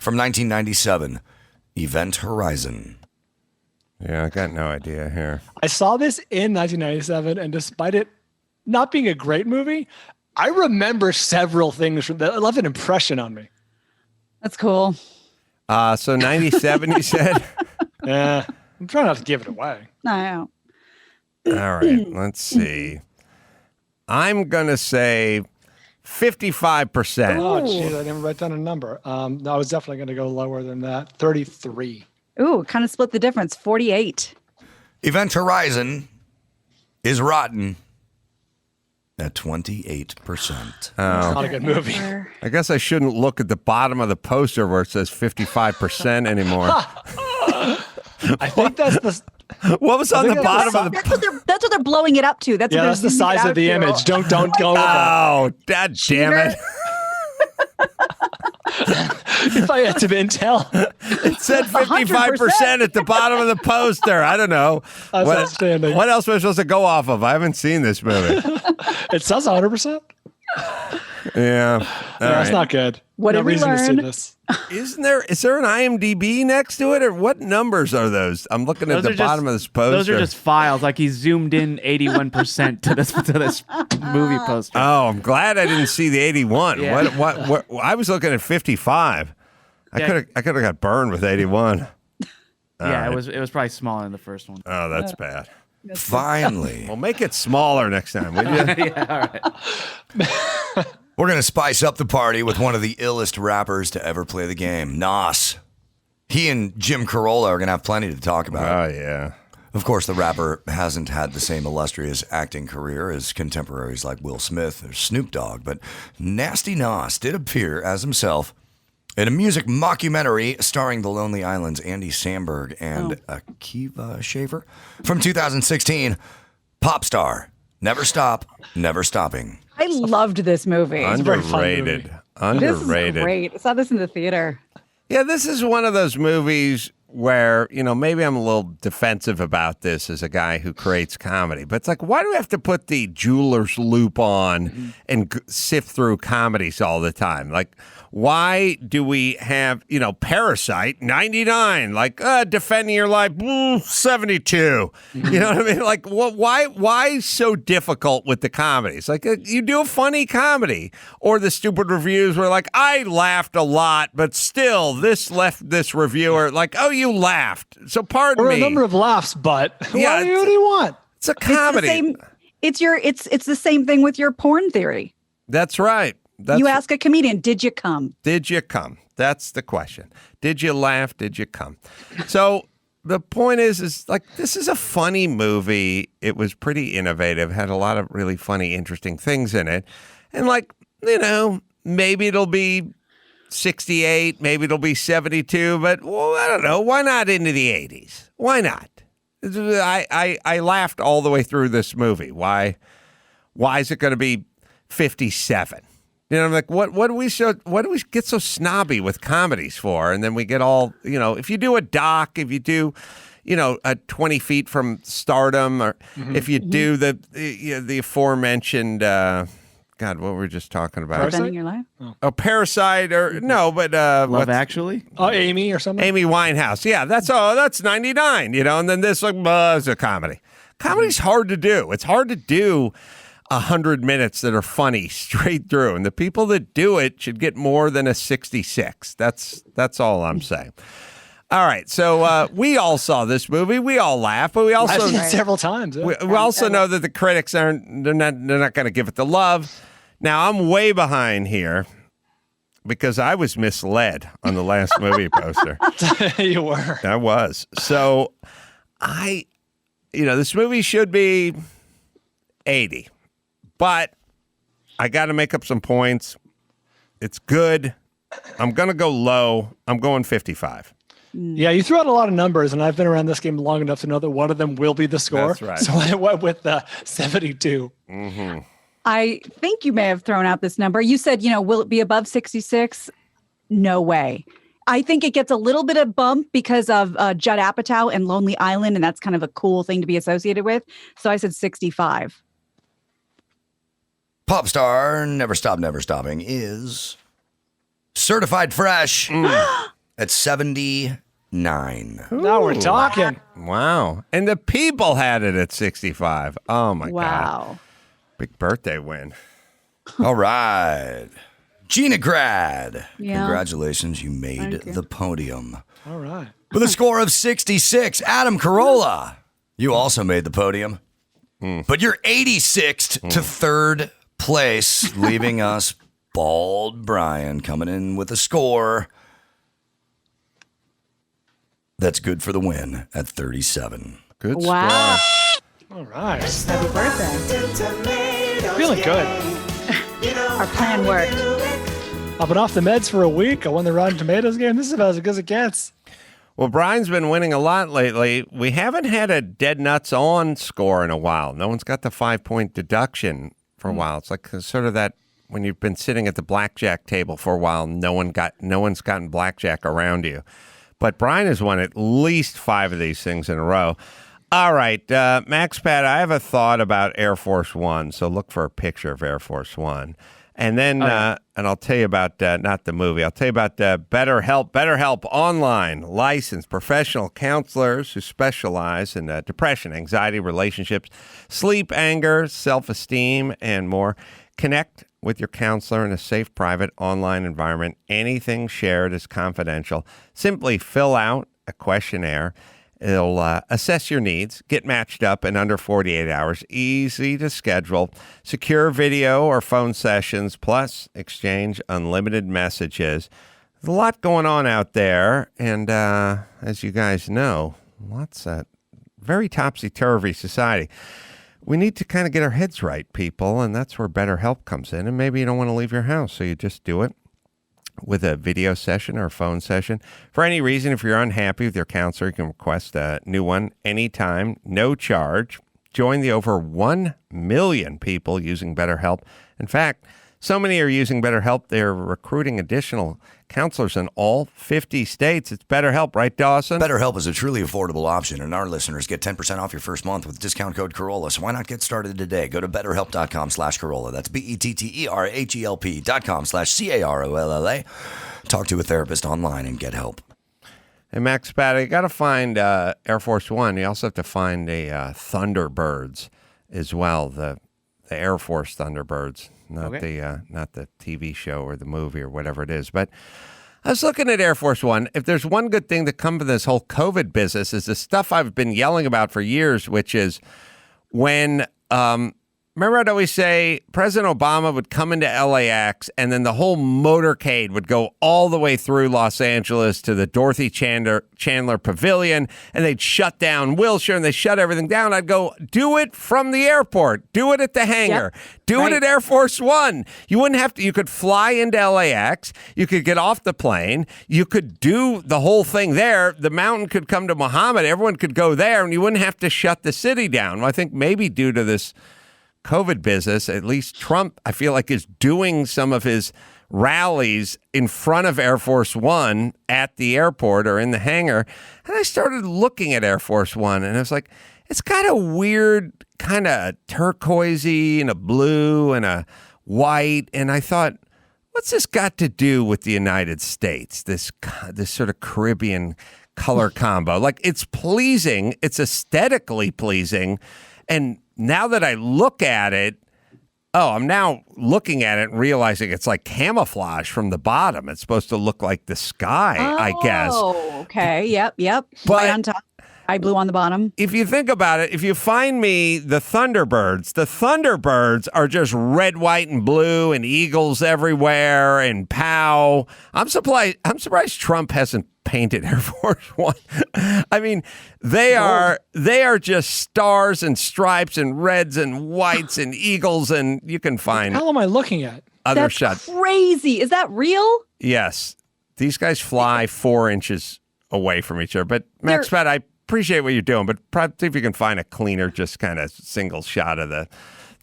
From 1997, Event Horizon. Yeah, I got no idea here. I saw this in 1997, and despite it not being a great movie, I remember several things from that. It left an impression on me. That's cool. So 97, you said? Yeah, I'm trying not to give it away. No. All right, let's see. I'm going to say 55%. Oh, geez, I didn't write down a number. No, I was definitely going to go lower than that. 33. Ooh, kind of split the difference. 48. Event Horizon is rotten at 28%. Not a good movie. I guess I shouldn't look at the bottom of the poster where it says 55% anymore. I think that's the. What was on the bottom of the That's what they're blowing it up to. That's what Yeah, they're that's the zooming it size out of the to. image. Don't go with that. Oh, God damn it. If I had to intel, It said 55% at the bottom of the poster. I don't know. That's outstanding. What else am I supposed to go off of? I haven't seen this movie. it says 100%. Yeah. That's not good. What no did we reason to see learn? this. Is there an IMDb next to it, or what numbers are those? I'm looking at the bottom of this poster. Those are just files. Like he zoomed in 81% to this movie poster. Oh, I'm glad I didn't see the 81. Yeah. What? I was looking at 55. I could have got burned with 81. Yeah, it was probably smaller than the first one. Oh, that's bad. Finally. Well, make it smaller next time, would you? Yeah, all right. We're going to spice up the party with one of the illest rappers to ever play the game, Nas. He and Jim Carolla are going to have plenty to talk about. Oh, yeah. Of course, the rapper hasn't had the same illustrious acting career as contemporaries like Will Smith or Snoop Dogg, but Nasty Nas did appear as himself in a music mockumentary starring the Lonely Island's Andy Samberg and Akiva Schaffer from 2016, Popstar. Never Stop, Never Stopping. I loved this movie. Underrated. This is great. I saw this in the theater. Yeah, this is one of those movies where, maybe I'm a little defensive about this as a guy who creates comedy. But it's like, why do we have to put the jeweler's loop on and sift through comedies all the time? Like, why do we have, Parasite, 99, like, Defending Your Life, 72. You know what I mean? Like, why so difficult with the comedies? Like, you do a funny comedy. Or the stupid reviews were like, I laughed a lot, but still, this left this reviewer like, oh, you laughed. So pardon Or me. a number of laughs, but Yeah, what do you want? It's a comedy. It's the same thing with your porn theory. That's right. You ask a comedian, did you come? Did you come? That's the question. Did you laugh? Did you come? So the point is like, this is a funny movie. It was pretty innovative, had a lot of really funny, interesting things in it. And maybe it'll be 68, maybe it'll be 72, but I don't know. Why not into the 80s? Why not? I laughed all the way through this movie. Why is it going to be 57? I'm like, what do we get so snobby with comedies for? And then we get all, if you do a doc, if you do, a 20 Feet from Stardom, or if you do the aforementioned, God, what were we just talking about? Defending Your Life? Oh, Parasite, or no, but Love Actually? Oh, Amy or something? Amy Winehouse. Yeah, that's 99, and then this is a comedy. Comedy's hard to do. It's hard to do 100 minutes that are funny straight through, and the people that do it should get more than a 66. That's all I'm saying. All right, so we all saw this movie. We all laughed, but we also I've seen it several times. Yeah. we also know that the critics they're not going to give it the love. Now I'm way behind here. because I was misled on the last movie poster. You were. I was. So this movie should be 80, but I got to make up some points. It's good. I'm going to go low. I'm going 55. Yeah, you threw out a lot of numbers, and I've been around this game long enough to know that one of them will be the score. That's right. So I went with 72. Mm-hmm. I think you may have thrown out this number. You said, will it be above 66? No way. I think it gets a little bit of bump because of Judd Apatow and Lonely Island, and that's kind of a cool thing to be associated with. So I said 65. Popstar, Never Stop, Never Stopping, is certified fresh at 79. Now we're talking. Wow. And the people had it at 65. Oh, my God. Wow. Big birthday win. All right. Gina Grad. Yeah. Congratulations. You made the podium. All right. With a score of 66. Adam Carolla. You also made the podium. But you're 86th to third place, leaving us Bald Bryan coming in with a score that's good for the win at 37. Good Wow. score. All right. Happy birthday. Feeling good. Our plan worked. I've been off the meds for a week. I won the Rotten Tomatoes game. This is about as good as it gets. Well, Brian's been winning a lot lately. We haven't had a dead nuts on score in a while. No one's got the 5-point deduction for a while. It's like sort of that when you've been sitting at the blackjack table for a while, no one's gotten blackjack around you. But Bryan has won at least 5 of these things in a row. All right, Max Pat, I have a thought about Air Force One, so look for a picture of Air Force One. And then, and I'll tell you about, not the movie, I'll tell you about BetterHelp. BetterHelp online, licensed professional counselors who specialize in depression, anxiety, relationships, sleep, anger, self-esteem, and more. Connect with your counselor in a safe, private, online environment. Anything shared is confidential. Simply fill out a questionnaire. It'll assess your needs, get matched up in under 48 hours, easy to schedule, secure video or phone sessions, plus exchange unlimited messages. There's a lot going on out there, and as you guys know, lots of very topsy-turvy society. We need to kind of get our heads right, people, and that's where BetterHelp comes in, and maybe you don't want to leave your house, so you just do it with a video session or a phone session. For any reason, if you're unhappy with your counselor, you can request a new one anytime, no charge. Join the over 1 million people using BetterHelp. In fact, so many are using BetterHelp, they're recruiting additional counselors in all 50 states. It's BetterHelp, right, Dawson? BetterHelp is a truly affordable option, and our listeners get 10% off your first month with discount code Carolla. So why not get started today? Go to BetterHelp.com/Carolla. That's BetterHelp.com/CAROLLA. Talk to a therapist online and get help. Hey, Max Pat, you got to find Air Force One. You also have to find a Thunderbirds as well, the Air Force Thunderbirds. Not the TV show or the movie or whatever it is. But I was looking at Air Force One. If there's one good thing to come from this whole COVID business is the stuff I've been yelling about for years, which is when, remember I'd always say President Obama would come into LAX and then the whole motorcade would go all the way through Los Angeles to the Dorothy Chandler Pavilion, and they'd shut down Wilshire and they shut everything down. I'd go, do it from the airport. Do it at the hangar. Yep. Do it at Air Force One. You wouldn't have to, you could fly into LAX. You could get off the plane. You could do the whole thing there. The mountain could come to Muhammad. Everyone could go there and you wouldn't have to shut the city down. Well, I think maybe due to this COVID business, at least Trump, I feel like, is doing some of his rallies in front of Air Force One at the airport or in the hangar. And I started looking at Air Force One and I was like, it's got a weird kind of turquoisey and a blue and a white. And I thought, what's this got to do with the United States? This sort of Caribbean color combo. Like, it's pleasing. It's aesthetically pleasing. And now that I look at it, I'm now looking at it and realizing it's like camouflage from the bottom. It's supposed to look like the sky, I guess. Oh, okay. Yep. But right on top. I blew on the bottom. If you think about it, if you find me the Thunderbirds are just red, white, and blue, and eagles everywhere, and pow. I'm surprised Trump hasn't painted Air Force One. I mean, they are just stars and stripes and reds and whites and eagles, and you can find. What the hell am I looking at? Other shots. Crazy. Is that real? Yes, these guys fly 4 inches away from each other. But Max, I appreciate what you're doing, but probably see if you can find a cleaner, just kind of single shot of the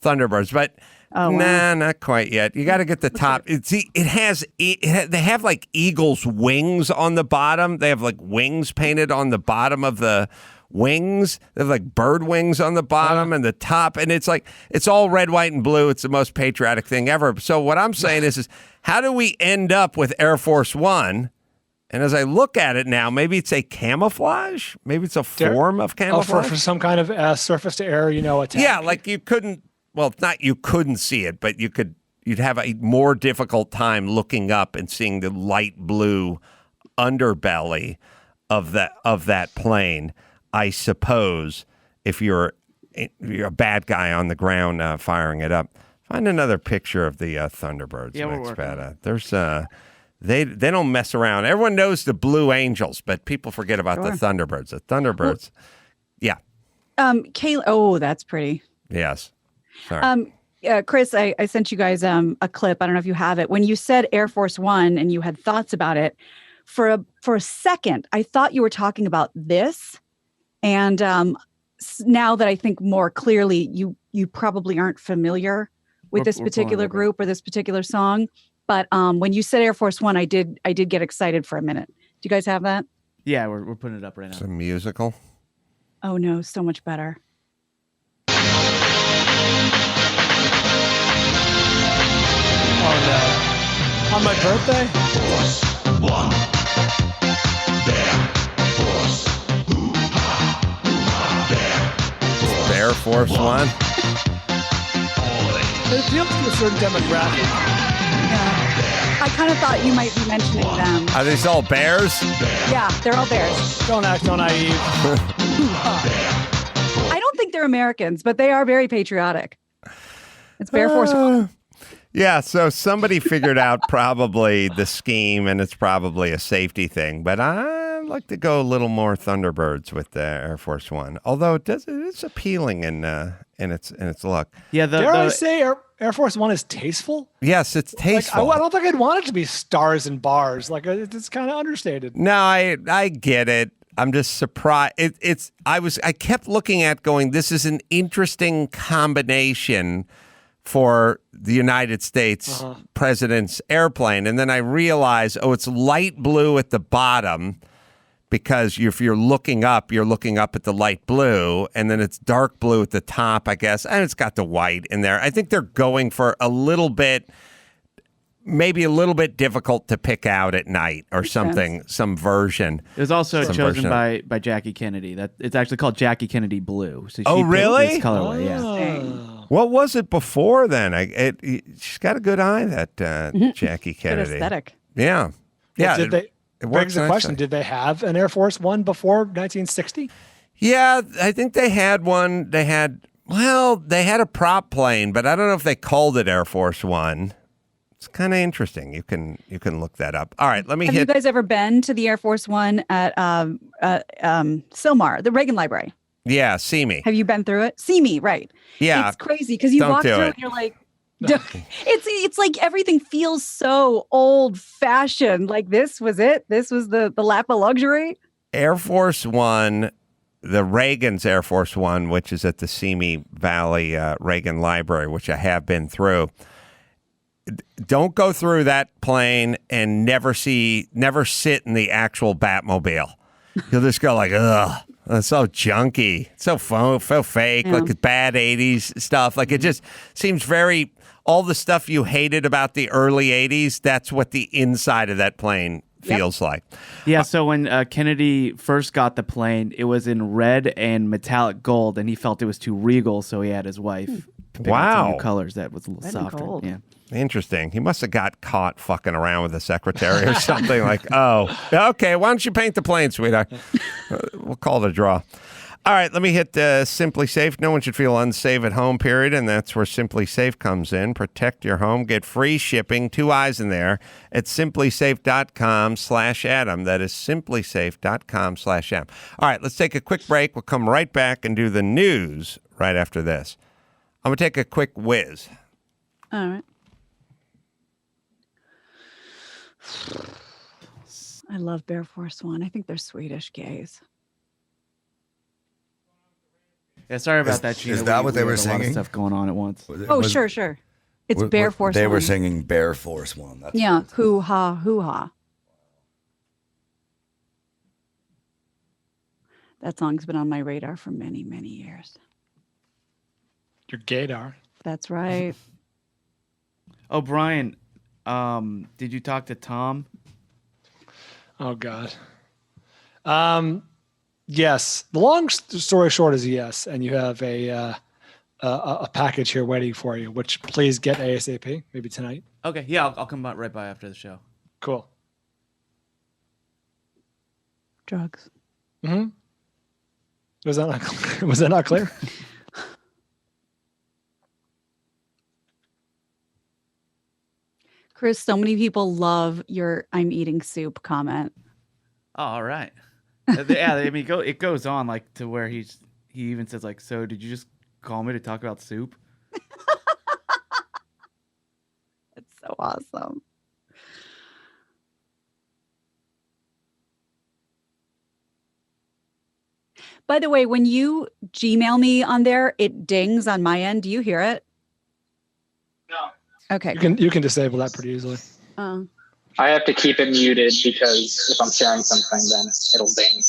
Thunderbirds. But not quite yet. You got to get the top. They have like eagles' wings on the bottom. They have like wings painted on the bottom of the wings. They have like bird wings on the bottom and the top, and it's all red, white, and blue. It's the most patriotic thing ever. So what I'm saying is how do we end up with Air Force One? And as I look at it now, maybe it's a camouflage. Maybe it's a form of camouflage. For some kind of surface to air, attack. Yeah, like you couldn't. Well, it's not you couldn't see it, but you'd have a more difficult time looking up and seeing the light blue underbelly of that plane. I suppose if you're a bad guy on the ground firing it up. Find another picture of the Thunderbirds. Yeah, Max Bada. There's They don't mess around. Everyone knows the Blue Angels, but people forget about the Thunderbirds. The Thunderbirds, yeah. Kayla, oh, that's pretty. Yes. Sorry. Chris, I sent you guys a clip. I don't know if you have it. When you said Air Force One and you had thoughts about it, for a second, I thought you were talking about this. And now that I think more clearly, you probably aren't familiar with this particular group or this particular song. But when you said Air Force One, I did get excited for a minute. Do you guys have that? Yeah, we're putting it up right now. It's a musical. Oh no, so much better. Oh no! On my birthday? Force One. Air Force One. It appeals to a certain demographic. I kind of thought you might be mentioning them. Are these all bears? Yeah, they're all bears. Don't act so naive. I don't think they're Americans, but they are very patriotic. It's Bear Force One. Yeah, so somebody figured out probably the scheme, and it's probably a safety thing. But I'd like to go a little more Thunderbirds with the Air Force One, although it's appealing in its look. Yeah, dare I say Air Force One is tasteful? Yes, it's tasteful. I don't think I'd want it to be stars and bars. Like it's kind of understated. No, I get it. I'm just surprised. I kept looking at going, this is an interesting combination for the United States president's airplane. And then I realized, it's light blue at the bottom because if you're looking up at the light blue, and then it's dark blue at the top, I guess. And it's got the white in there. I think they're going for maybe a little bit difficult to pick out at night or something, some version. It was also chosen by Jackie Kennedy. That it's actually called Jackie Kennedy Blue. So really? This colorway, yeah. What was it before then? She's got a good eye, that Jackie Kennedy. Good aesthetic. Yeah. Yeah. It begs the question, did they have an Air Force One before 1960? Yeah, I think they had one. They had a prop plane, but I don't know if they called it Air Force One. It's kind of interesting. You can look that up. All right, Have you guys ever been to the Air Force One at Sylmar, the Reagan Library? Yeah, see me. Have you been through it? See me, right? Yeah. It's crazy because you walk through it and you're like, it's like everything feels so old fashioned. Like this was it. This was the lap of luxury. Air Force One, the Reagan's Air Force One, which is at the Simi Valley Reagan Library, which I have been through. Don't go through that plane and never sit in the actual Batmobile. You'll just go like, ugh, it's so junky, it's so fake, like it's bad 80s stuff. Like it just seems all the stuff you hated about the early 80s, that's what the inside of that plane feels like. Yeah, so when Kennedy first got the plane, it was in red and metallic gold, and he felt it was too regal, so he had his wife pick out Wow. some new colors that was a little Red and softer. gold. Yeah. Interesting. He must have got caught fucking around with the secretary or something like, oh, okay, why don't you paint the plane, sweetheart? We'll call it a draw. All right, let me hit Simply Safe. No one should feel unsafe at home, period, and that's where Simply Safe comes in. Protect your home. Get free shipping, 2 eyes in there, at simplysafe.com/Adam. That is simplysafe.com/Adam. All right, let's take a quick break. We'll come right back and do the news right after this. I'm going to take a quick whiz. All right. I love Bear Force One. I think they're Swedish gays. Yeah, sorry about that, Gina. Is that what they were had a lot of singing? stuff going on at once. Oh, sure. It's Bear Force They One. were singing Bear Force One. That's Yeah, hoo ha, hoo ha. That song's been on my radar for many, many years. Your gaydar. That's right. Oh, Bryan, did you talk to Tom? Oh God. Yes. The long story short is yes, and you have a package here waiting for you, which please get ASAP, maybe tonight. Okay, yeah, I'll come right by after the show. Cool. Drugs. Mm-hmm. Was that not clear? Was that not clear? Chris, so many people love your "I'm eating soup" comment. Oh, all right. Yeah, I mean, it goes on like to where he even says like, "So did you just call me to talk about soup?" It's so awesome. By the way, when you Gmail me on there, it dings on my end. Do you hear it? No. Okay. You can disable that pretty easily. Oh. I have to keep it muted because if I'm sharing something, then it'll ding.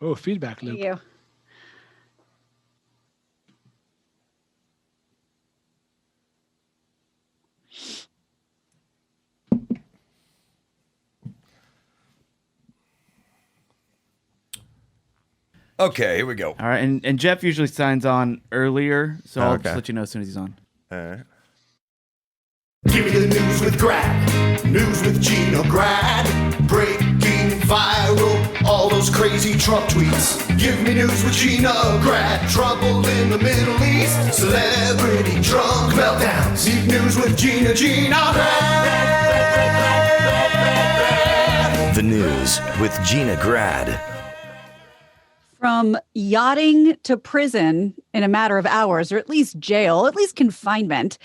Oh, feedback loop. Thank you. Okay, here we go. All right, and Jeff usually signs on earlier, so I'll Okay. just let you know as soon as he's on. All right. Give me the news with Grad. News with Gina Grad. Breaking viral, all those crazy Trump tweets. Give me news with Gina Grad. Trouble in the Middle East. Celebrity drunk meltdowns. Need news with Gina Grad. The news with Gina Grad. From yachting to prison in a matter of hours, or at least jail, at least confinement.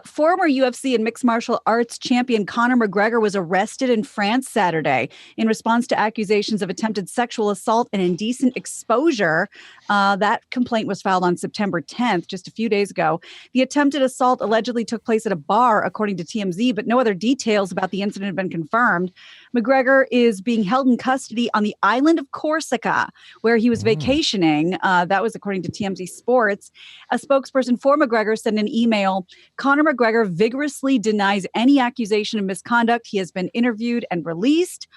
Former UFC and mixed martial arts champion Conor McGregor was arrested in France Saturday in response to accusations of attempted sexual assault and indecent exposure. That complaint was filed on September 10th, just a few days ago. The attempted assault allegedly took place at a bar, according to TMZ, but no other details about the incident have been confirmed. McGregor is being held in custody on the island of Corsica, where he was vacationing. That was according to TMZ Sports. A spokesperson for McGregor sent an email. Conor McGregor vigorously denies any accusation of misconduct. He has been interviewed and released.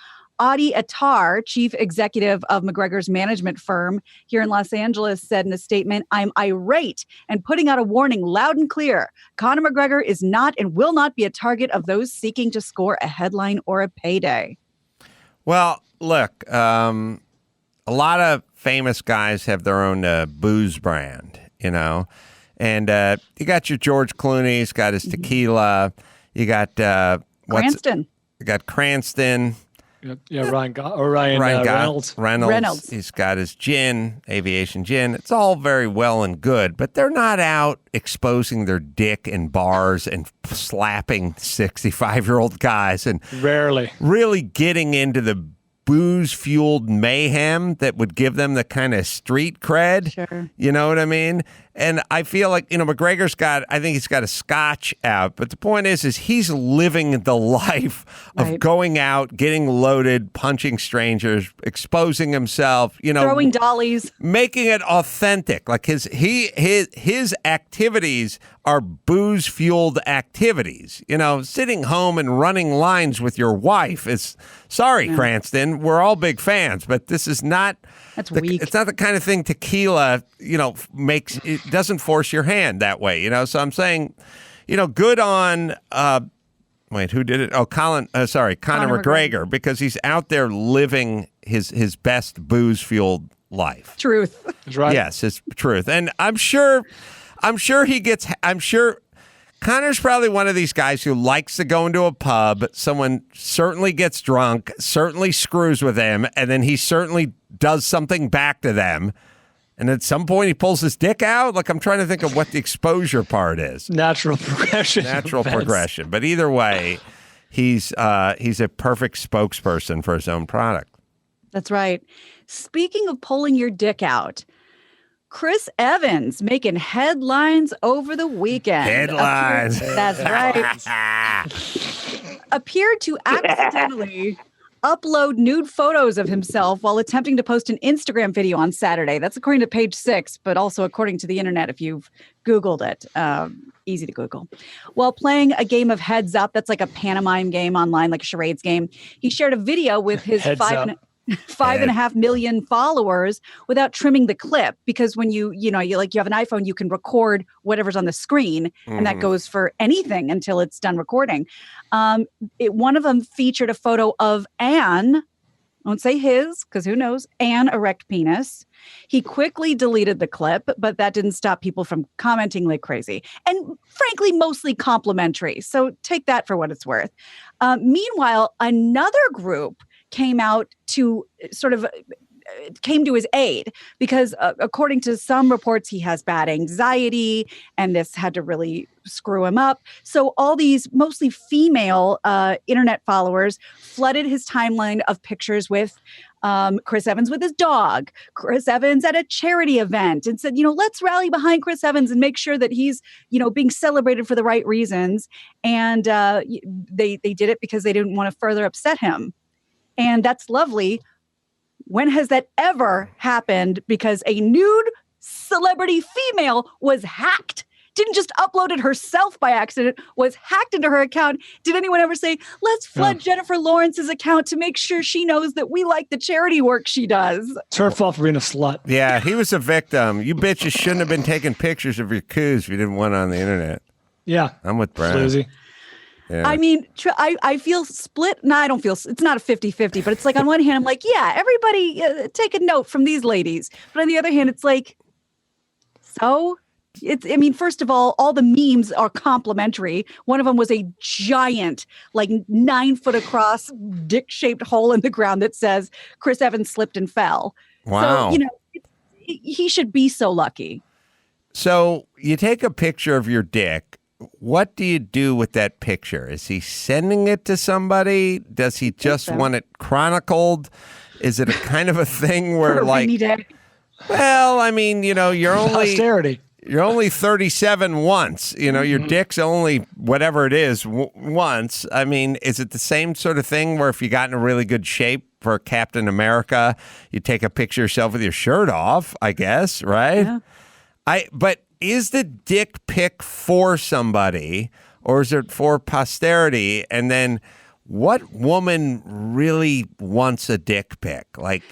Adi Attar, chief executive of McGregor's management firm here in Los Angeles, said in a statement, "I'm irate and putting out a warning loud and clear. Conor McGregor is not and will not be a target of those seeking to score a headline or a payday." Well, look, a lot of famous guys have their own booze brand, you know, and you got your George Clooney, he's got his tequila, you got Cranston. You got Cranston. Yeah, Ryan Reynolds. Reynolds. He's got his gin, aviation gin. It's all very well and good, but they're not out exposing their dick in bars and slapping 65-year-old guys and Rarely. really getting into the booze-fueled mayhem that would give them the kind of street cred. Sure. You know what I mean? And I feel like, you know, McGregor's I think he's got a scotch out. But the point is he's living the life of Right. going out, getting loaded, punching strangers, exposing himself, you know. Throwing dollies. Making it authentic. Like his activities are booze-fueled activities. You know, sitting home and running lines with your wife is, sorry, Cranston, we're all big fans, but this is not. That's weak. It's not the kind of thing tequila, makes. It doesn't force your hand that way, So I'm saying, good on. Wait, who did it? Oh, Conor McGregor, because he's out there living his best booze-fueled life. Truth. That's right. Yes, it's truth. And I'm sure Conor's probably one of these guys who likes to go into a pub. Someone certainly gets drunk, certainly screws with him, and then he certainly does something back to them. And at some point he pulls his dick out. Like, I'm trying to think of what the exposure part is. Natural progression. But either way, he's a perfect spokesperson for his own product. That's right. Speaking of pulling your dick out, Chris Evans making headlines over the weekend. Headlines. That's right. Appeared to accidentally upload nude photos of himself while attempting to post an Instagram video on Saturday. That's according to Page 6, but also according to the internet if you've Googled it. Easy to Google. While playing a game of Heads Up, that's like a pantomime game online, like a charades game, he shared a video with his 5.5 million followers without trimming the clip, because when you have an iPhone, you can record whatever's on the screen, and that goes for anything until it's done recording. One of them featured a photo of Anne. I won't say his, because who knows? Anne erect penis. He quickly deleted the clip, but that didn't stop people from commenting like crazy. And frankly, mostly complimentary. So take that for what it's worth. Meanwhile, another group came to his aid because according to some reports, he has bad anxiety and this had to really screw him up. So all these mostly female internet followers flooded his timeline of pictures with Chris Evans with his dog, Chris Evans at a charity event, and said, let's rally behind Chris Evans and make sure that he's, being celebrated for the right reasons. And they did it because they didn't want to further upset him. And that's lovely. When has that ever happened? Because a nude celebrity female was hacked. Didn't just upload it herself by accident, was hacked into her account. Did anyone ever say, let's flood Jennifer Lawrence's account to make sure she knows that we like the charity work she does? It's her fault for being a slut. Yeah, he was a victim. You bitches shouldn't have been taking pictures of your coos if you didn't want it on the internet. Yeah. I'm with Bryan. Floozy. Yeah. I mean, I feel split. No, I don't feel, it's not a 50-50, but it's like on one hand, I'm like, yeah, everybody take a note from these ladies. But on the other hand, it's like, so first of all the memes are complimentary. One of them was a giant, like 9 foot across dick-shaped hole in the ground that says Chris Evans slipped and fell. Wow. So, he should be so lucky. So you take a picture of your dick. What do you do with that picture? Is he sending it to somebody? Does he just want it chronicled? Is it a kind of a thing where well, I mean, you're only posterity. You're only 37 once. Your dick's only whatever it is once. I mean, is it the same sort of thing where if you got in a really good shape for Captain America, you take a picture of yourself with your shirt off, I guess, right? Yeah. But is the dick pic for somebody or is it for posterity? And then what woman really wants a dick pic? Like,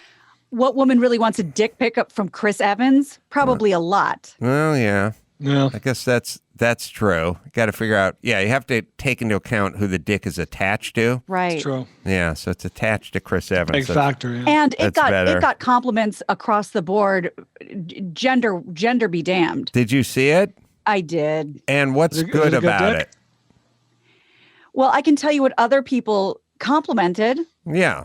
what woman really wants a dick pic up from Chris Evans? Probably a lot. Well, yeah. Yeah. I guess that's true. Got to figure out. Yeah, you have to take into account who the dick is attached to. Right. It's true. Yeah, so it's attached to Chris Evans. Big factor. Yeah. And it got compliments across the board. Gender be damned. Did you see it? I did. And what's good about it? Well, I can tell you what other people complimented. Yeah.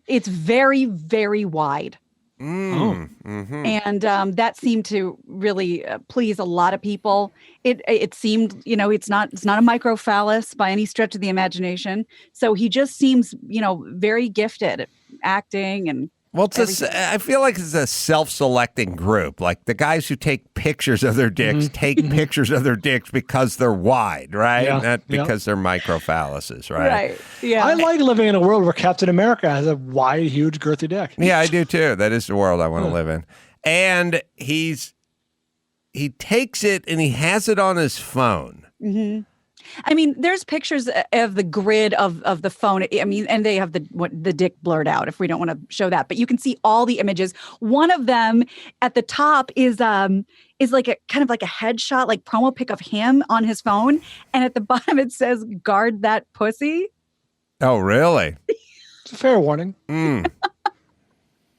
It's very, very wide. Mm-hmm. And that seemed to really please a lot of people. It seemed, it's not a microphallus by any stretch of the imagination. So he just seems, very gifted at acting and. Well, I feel like it's a self-selecting group. Like the guys who take pictures of their dicks take pictures of their dicks because they're wide, right? Yeah. Not because they're microphalluses, right? Right. Yeah. I like living in a world where Captain America has a wide, huge, girthy dick. Yeah, I do too. That is the world I want to live in. And he takes it and he has it on his phone. Mm-hmm. I mean, there's pictures of the grid of the phone. I mean, and they have the dick blurred out if we don't want to show that. But you can see all the images. One of them at the top is like a kind of like a headshot, like promo pic of him on his phone. And at the bottom it says, "Guard that pussy." Oh, really? It's a fair warning. Mm.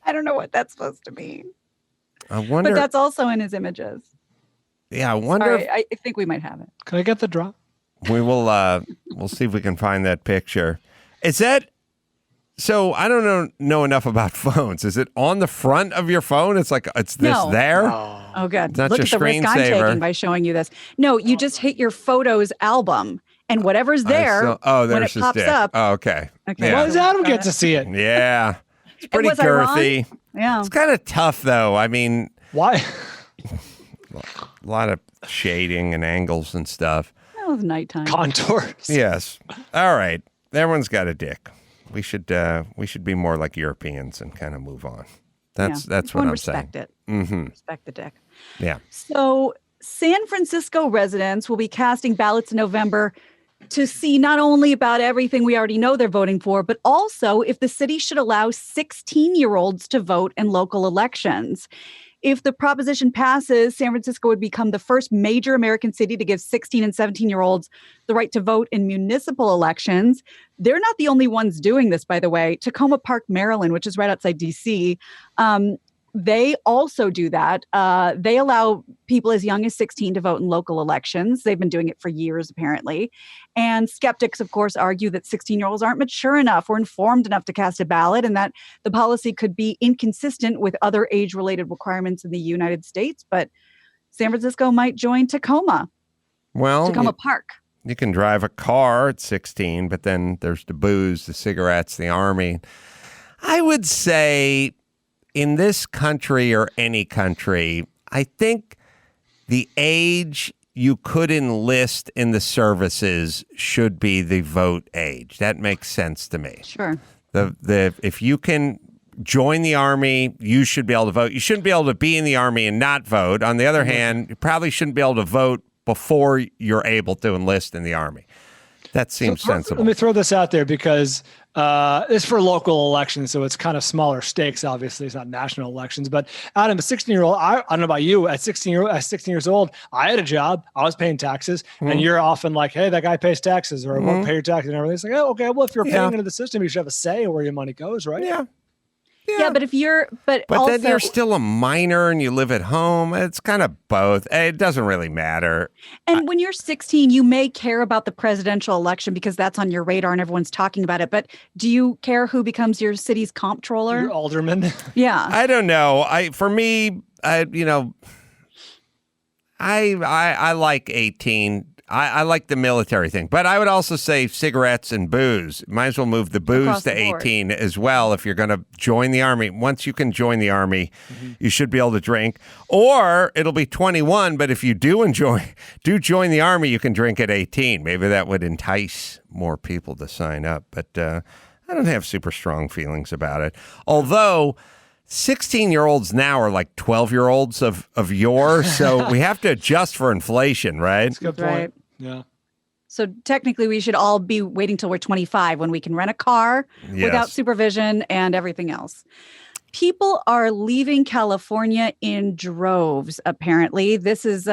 I don't know what that's supposed to mean. I wonder. But that's also in his images. Yeah, I wonder. Sorry, I think we might have it. Can I get the drop? We will. We'll see if we can find that picture. Is that? So I don't know enough about phones. Is it on the front of your phone? It's like it's this No. there. Oh, good. It's not Look your at the risk I'm screensaver. taking by showing you this. No, you just hit your photos album, and whatever's there when there's it his pops dick. up. Oh, okay. Okay. Yeah. Why does Adam get to see it? Yeah. It's pretty was I wrong? girthy. Yeah. It's kind of tough though. I mean, Why? a lot of shading and angles and stuff. That was nighttime. Contours. Yes. All right. Everyone's got a dick. We should be more like Europeans and kind of move on. That's what Everyone I'm saying. respect it. Mm-hmm. Respect the dick. Yeah. So San Francisco residents will be casting ballots in November to see not only about everything we already know they're voting for, but also if the city should allow 16-year-olds to vote in local elections. If the proposition passes, San Francisco would become the first major American city to give 16 and 17-year-olds the right to vote in municipal elections. They're not the only ones doing this, by the way. Tacoma Park, Maryland, which is right outside D.C., they also do that. They allow people as young as 16 to vote in local elections. They've been doing it for years, apparently. And skeptics, of course, argue that 16-year-olds aren't mature enough or informed enough to cast a ballot, and that the policy could be inconsistent with other age-related requirements in the United States. But San Francisco might join Tacoma Park. You can drive a car at 16, but then there's the booze, the cigarettes, the army. I would say in this country or any country, I think the age you could enlist in the services should be the vote age. That makes sense to me. Sure. If you can join the army, you should be able to vote. You shouldn't be able to be in the army and not vote. On the other hand, you probably shouldn't be able to vote before you're able to enlist in the army. That seems sensible. Let me throw this out there because it's for local elections, so it's kind of smaller stakes. Obviously, it's not national elections. But Adam, a 16-year-old, I don't know about you. At 16 years old, I had a job. I was paying taxes, and you're often like, "Hey, that guy pays taxes," or "Won't pay your taxes," and everything. It's like, "Oh, okay. Well, if you're paying into the system, you should have a say in where your money goes, right?" Yeah. Yeah, but if you're, but also, then you're still a minor and you live at home. It's kind of both. It doesn't really matter. And when you're 16, you may care about the presidential election because that's on your radar and everyone's talking about it. But do you care who becomes your city's comptroller? Your alderman. Yeah. I don't know. For me, I like 18. I like the military thing, but I would also say cigarettes and booze. Might as well move the booze Across to the board. 18 as well if you're going to join the army. Once you can join the army, you should be able to drink, or it'll be 21. But if you do join the army, you can drink at 18. Maybe that would entice more people to sign up. But I don't have super strong feelings about it. Although 16-year-olds now are like 12-year-olds of yore, so we have to adjust for inflation, right? That's a good point. Right. Yeah. So technically, we should all be waiting till we're 25 when we can rent a car without supervision and everything else. People are leaving California in droves, apparently. This is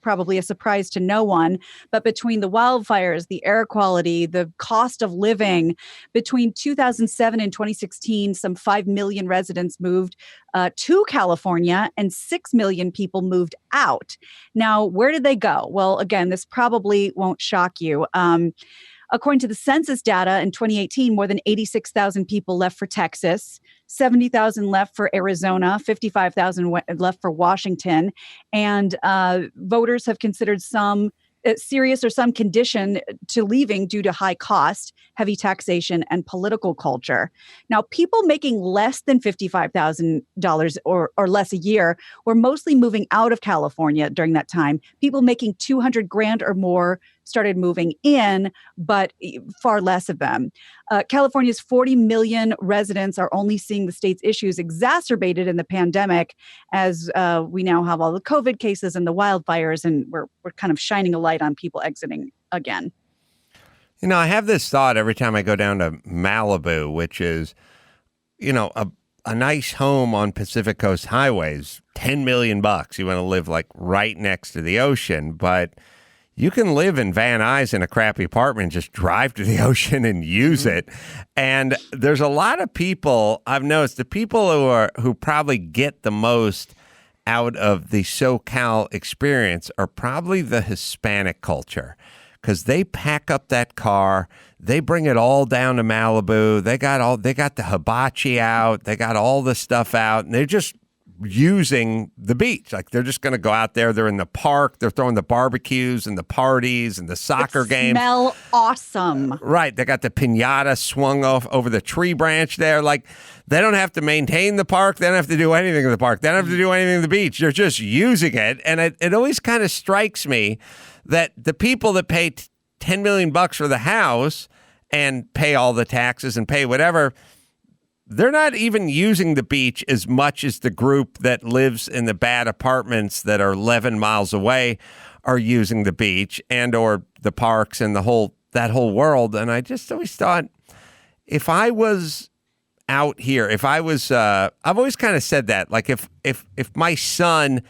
probably a surprise to no one, but between the wildfires, the air quality, the cost of living, between 2007 and 2016, some 5 million residents moved to California and 6 million people moved out. Now, where did they go? Well, again, this probably won't shock you. According to the census data in 2018, more than 86,000 people left for Texas, 70,000 left for Arizona, 55,000 left for Washington. And voters have considered some serious or some condition to leaving due to high cost, heavy taxation, and political culture. Now, people making less than $55,000 or less a year were mostly moving out of California during that time. People making $200,000 or more started moving in, but far less of them. California's 40 million residents are only seeing the state's issues exacerbated in the pandemic, as we now have all the COVID cases and the wildfires, and we're kind of shining a light on people exiting again. You know, I have this thought every time I go down to Malibu, which is, you know, a nice home on Pacific Coast highways, $10 million. You want to live like right next to the ocean, but you can live in Van Nuys in a crappy apartment and just drive to the ocean and use it. And there's a lot of people, I've noticed, the people who probably get the most out of the SoCal experience are probably the Hispanic culture, because they pack up that car, they bring it all down to Malibu. They got the hibachi out, they got all the stuff out, and they're just using the beach. Like, they're just going to go out there. They're in the park. They're throwing the barbecues and the parties and the soccer games. Smell awesome. Right. They got the piñata swung off over the tree branch there. Like, they don't have to maintain the park. They don't have to do anything in the park. They don't have to do anything in the beach. They're just using it. And it always kind of strikes me that the people that pay $10 million for the house and pay all the taxes and pay whatever, they're not even using the beach as much as the group that lives in the bad apartments that are 11 miles away are using the beach and or the parks and that whole world. And I just always thought, if I was out here, if I was, I've always kind of said that, like if my son,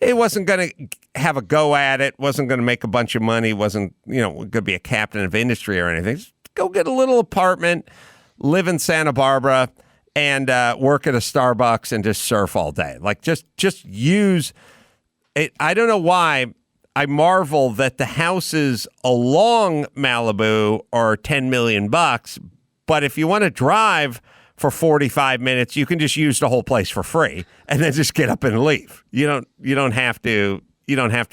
it wasn't going to have a go at it, wasn't going to make a bunch of money, wasn't, going to be a captain of industry or anything, just go get a little apartment, live in Santa Barbara, and work at a Starbucks and just surf all day. Like, just use it. I don't know why I marvel that the houses along Malibu are $10 million, but if you want to drive for 45 minutes, you can just use the whole place for free and then just get up and leave. You don't have to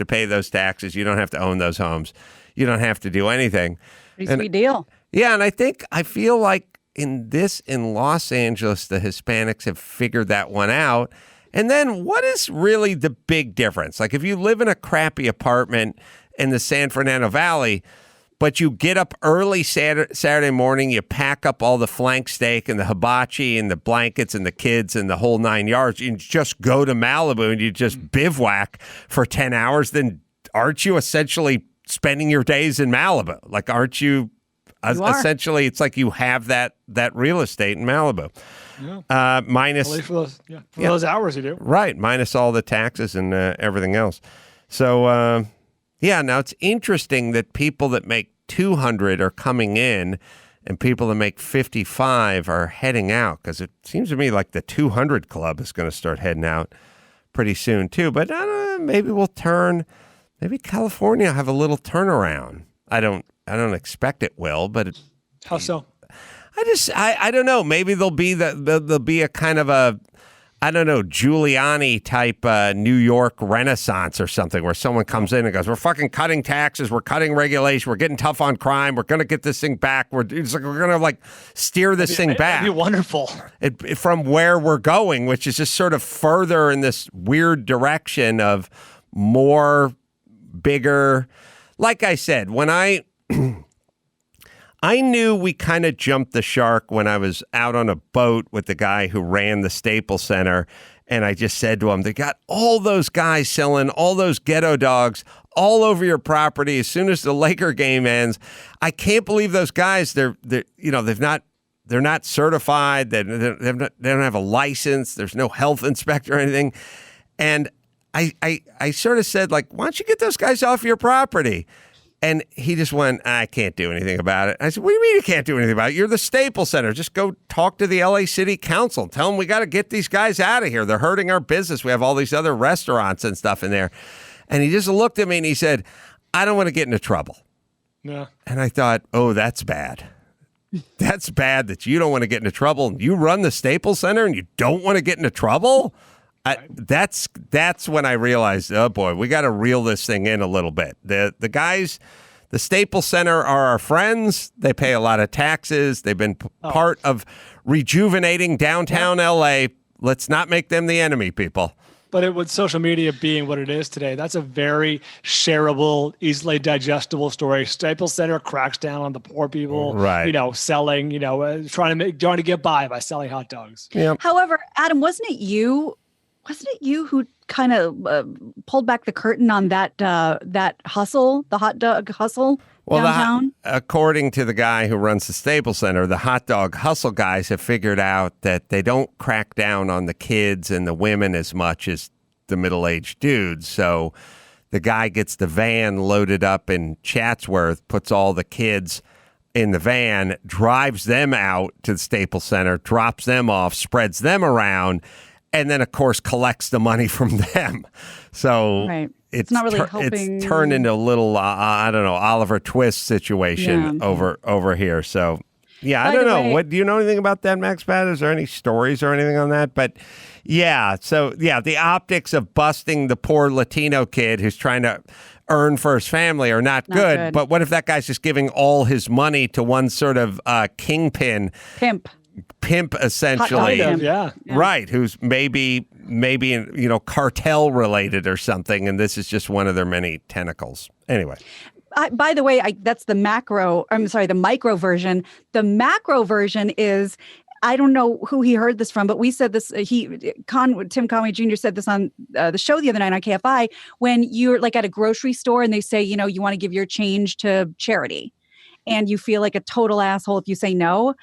pay those taxes. You don't have to own those homes. You don't have to do anything. Pretty sweet deal. Yeah, and I feel like in Los Angeles, the Hispanics have figured that one out. And then what is really the big difference? Like, if you live in a crappy apartment in the San Fernando Valley, but you get up early Saturday morning, you pack up all the flank steak and the hibachi and the blankets and the kids and the whole 9 yards, you just go to Malibu and you just bivouac for 10 hours, then aren't you essentially spending your days in Malibu? Like, aren't you? Essentially, it's like you have that real estate in Malibu. Yeah. Minus for those hours you do. Right, minus all the taxes and everything else. So, now it's interesting that people that make 200 are coming in and people that make 55 are heading out, because it seems to me like the 200 club is going to start heading out pretty soon too. But I don't know, maybe California will have a little turnaround. I don't expect it will, but how so? I don't know. Maybe there'll be a kind of a, I don't know, Giuliani type New York Renaissance or something, where someone comes in and goes, "We're fucking cutting taxes, we're cutting regulation, we're getting tough on crime, we're going to get this thing back. We're going to steer this thing back." That'd be wonderful. From where we're going, which is just sort of further in this weird direction of more, bigger. Like I said, when I knew we kind of jumped the shark when I was out on a boat with the guy who ran the Staples Center. And I just said to him, they got all those guys selling all those ghetto dogs all over your property as soon as the Laker game ends. I can't believe those guys. They're not certified. They don't have a license. There's no health inspector or anything. And I sort of said, like, why don't you get those guys off your property? And he just went, I can't do anything about it. I said, what do you mean you can't do anything about it? You're the Staples Center. Just go talk to the LA City Council. Tell them we got to get these guys out of here. They're hurting our business. We have all these other restaurants and stuff in there. And he just looked at me and he said, I don't want to get into trouble. Yeah. And I thought, oh, that's bad. That's bad that you don't want to get into trouble. You run the Staples Center and you don't want to get into trouble? That's when I realized, oh boy, we got to reel this thing in a little bit. The guys, the Staples Center are our friends. They pay a lot of taxes. They've been part of rejuvenating downtown LA. Let's not make them the enemy, people. But with social media being what it is today, that's a very shareable, easily digestible story. Staples Center cracks down on the poor people, Right. Selling, trying to get by selling hot dogs. Yeah. However, Adam, wasn't it you who kind of pulled back the curtain on that hustle, the hot dog hustle downtown? According to the guy who runs the Staples Center, the hot dog hustle guys have figured out that they don't crack down on the kids and the women as much as the middle-aged dudes. So the guy gets the van loaded up in Chatsworth, puts all the kids in the van, drives them out to the Staples Center, drops them off, spreads them around, and then, of course, collects the money from them. So right. It's not really helping. It's turned into a little, Oliver Twist situation over here. So, yeah, I don't know. What do you know anything about that, Max Pat? Is there any stories or anything on that? But, yeah, the optics of busting the poor Latino kid who's trying to earn for his family are not good. But what if that guy's just giving all his money to one sort of kingpin? Pimp essentially, right? Who's maybe cartel related or something, and this is just one of their many tentacles. Anyway, by the way, that's the macro. I'm sorry, the micro version. The macro version is. I don't know who he heard this from, but we said this. Tim Conway Jr. said this on the show the other night on KFI. When you're like at a grocery store and they say, you want to give your change to charity, and you feel like a total asshole if you say no.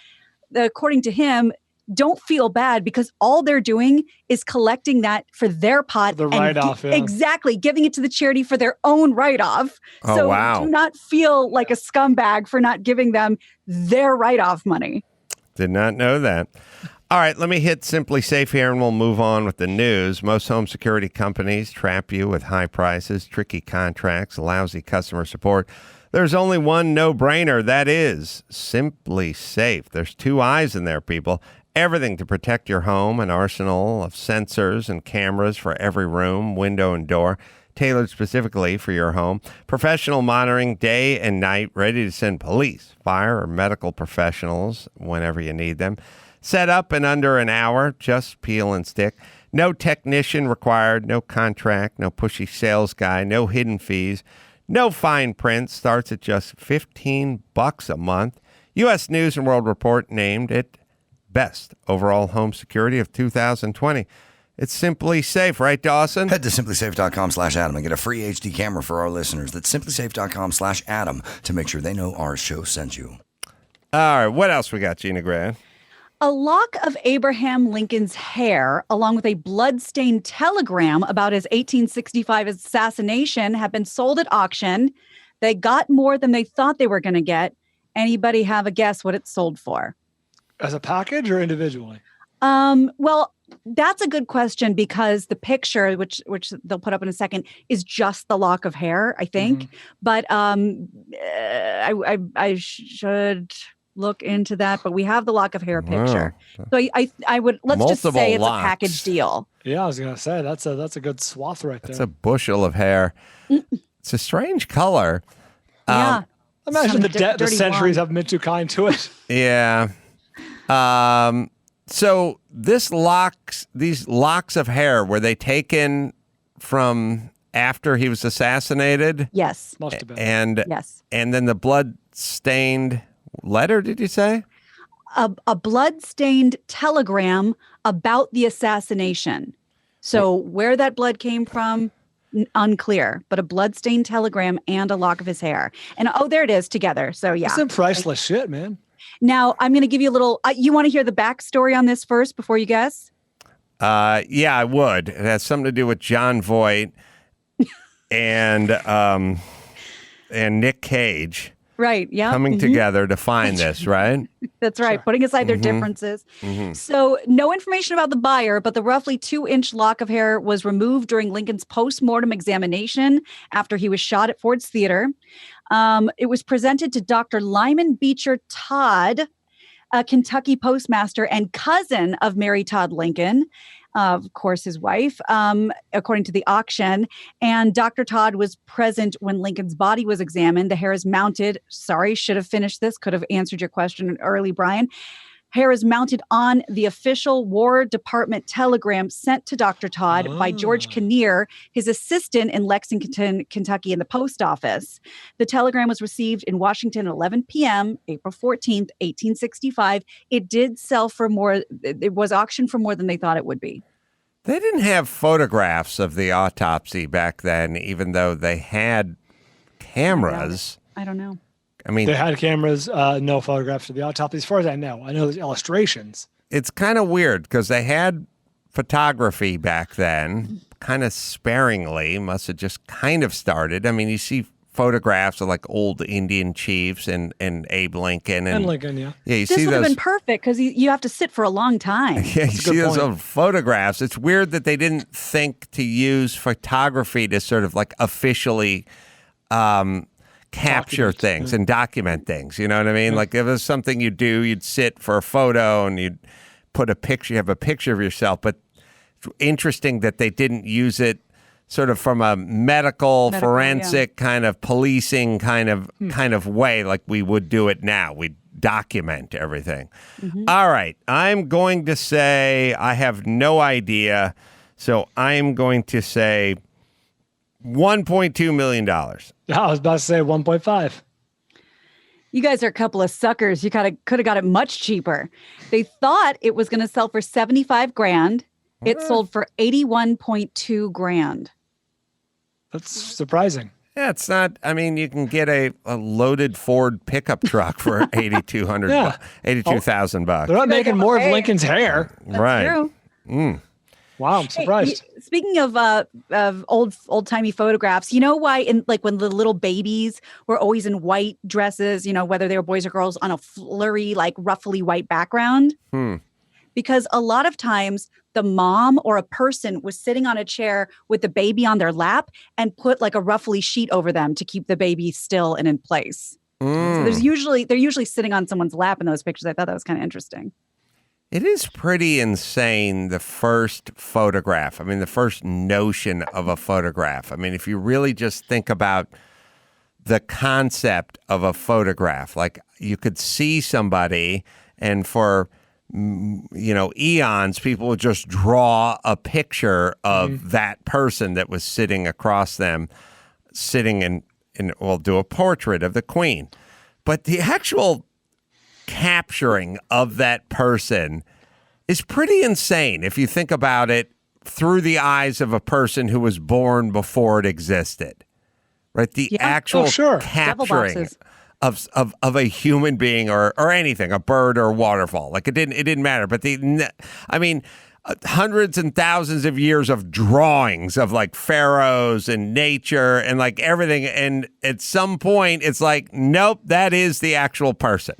According to him, don't feel bad because all they're doing is collecting that for their pot. The write-off. Exactly. Giving it to the charity for their own write-off. Oh, so wow. do not feel like a scumbag for not giving them their write-off money. Did not know that. All right, let me hit Simply Safe here and we'll move on with the news. Most home security companies trap you with high prices, tricky contracts, lousy customer support. There's only one no-brainer. That is Simply Safe. There's two eyes in there, people. Everything to protect your home, an arsenal of sensors and cameras for every room, window, and door, tailored specifically for your home. Professional monitoring day and night, ready to send police, fire, or medical professionals whenever you need them. Set up in under an hour, just peel and stick. No technician required, no contract, no pushy sales guy, no hidden fees. No fine print, starts at just $15 a month. U.S. News & World Report named it Best Overall Home Security of 2020. It's Simply Safe, right, Dawson? Head to simplysafe.com/Adam and get a free HD camera for our listeners. That's simplysafe.com/Adam to make sure they know our show sent you. All right, what else we got, Gina Grad? A lock of Abraham Lincoln's hair, along with a blood-stained telegram about his 1865 assassination, have been sold at auction. They got more than they thought they were going to get. Anybody have a guess what it's sold for? As a package or individually? Well, that's a good question because the picture, which they'll put up in a second, is just the lock of hair, I think. Mm-hmm. But I should look into that, but we have the lock of hair picture. So I would let's just say it's locks. A package deal. Yeah, I was gonna say that's a good swath right there. That's a bushel of hair. It's a strange color. Yeah. Imagine the centuries haven't been too kind to it. Yeah. So these locks of hair, were they taken from after he was assassinated? Yes. Must have been. And yes. And then the blood-stained letter, did you say? A blood-stained telegram about the assassination. So where that blood came from, unclear, but a blood-stained telegram and a lock of his hair. And there it is together. So yeah. That's some priceless shit, man. Now, I'm going to give you a little, you want to hear the backstory on this first before you guess? Yeah, I would. It has something to do with John Voight and Nick Cage. Right, yeah. Coming together to find this, right? That's right, sure. Putting aside their differences. Mm-hmm. So no information about the buyer, but the roughly 2-inch lock of hair was removed during Lincoln's post-mortem examination after he was shot at Ford's Theater. It was presented to Dr. Lyman Beecher Todd, a Kentucky postmaster and cousin of Mary Todd Lincoln, of course, his wife, according to the auction. And Dr. Todd was present when Lincoln's body was examined. The hair is mounted. Sorry, should have finished this. Could have answered your question early, Bryan. Hair is mounted on the official War Department telegram sent to Dr. Todd by George Kinnear, his assistant in Lexington, Kentucky, in the post office. The telegram was received in Washington at 11 p.m., April 14th, 1865. It did sell for more. It was auctioned for more than they thought it would be. They didn't have photographs of the autopsy back then, even though they had cameras. I don't know. I mean, they had cameras, no photographs of the autopsy, as far as I know. I know there's illustrations. It's kind of weird because they had photography back then, kind of sparingly. Must have just kind of started. I mean, you see photographs of like old Indian chiefs and Abe Lincoln and Lincoln, yeah. Yeah, you this see would have those. been perfect because you have to sit for a long time. Yeah, you see those old photographs. It's weird that they didn't think to use photography to sort of like officially capture things and document things. You know what I mean? Like if it was something you do, you'd sit for a photo and you'd put a picture, you have a picture of yourself. But it's interesting that they didn't use it sort of from a medical forensic kind of policing kind of way like we would do it now. We document everything. All right. I'm going to say I have no idea. So I'm going to say $1.2 million. I was about to say 1.5. You guys are a couple of suckers. You could have got it much cheaper. They thought it was going to sell for $75,000. It sold for $81.2 grand. That's surprising. Yeah, it's not. I mean, you can get a loaded Ford pickup truck for $82,000. They're not making more of Lincoln's hair. Right. True. Wow, I'm surprised. Speaking of old timey photographs, you know why when the little babies were always in white dresses, you know, whether they were boys or girls, on a flurry, like ruffly white background? Because a lot of times the mom or a person was sitting on a chair with the baby on their lap and put like a ruffly sheet over them to keep the baby still and in place. So they're usually sitting on someone's lap in those pictures. I thought that was kind of interesting. It is pretty insane, the first photograph. I mean, the first notion of a photograph. I mean, if you really just think about the concept of a photograph, like you could see somebody and for, you know, eons, people would just draw a picture of that person that was sitting across them, sitting in we'll do a portrait of the queen. But the actual capturing of that person is pretty insane if you think about it through the eyes of a person who was born before it existed, right? The actual capturing of a human being or anything, a bird or a waterfall, like it didn't matter. But hundreds and thousands of years of drawings of like pharaohs and nature and like everything, and at some point it's like, nope, that is the actual person.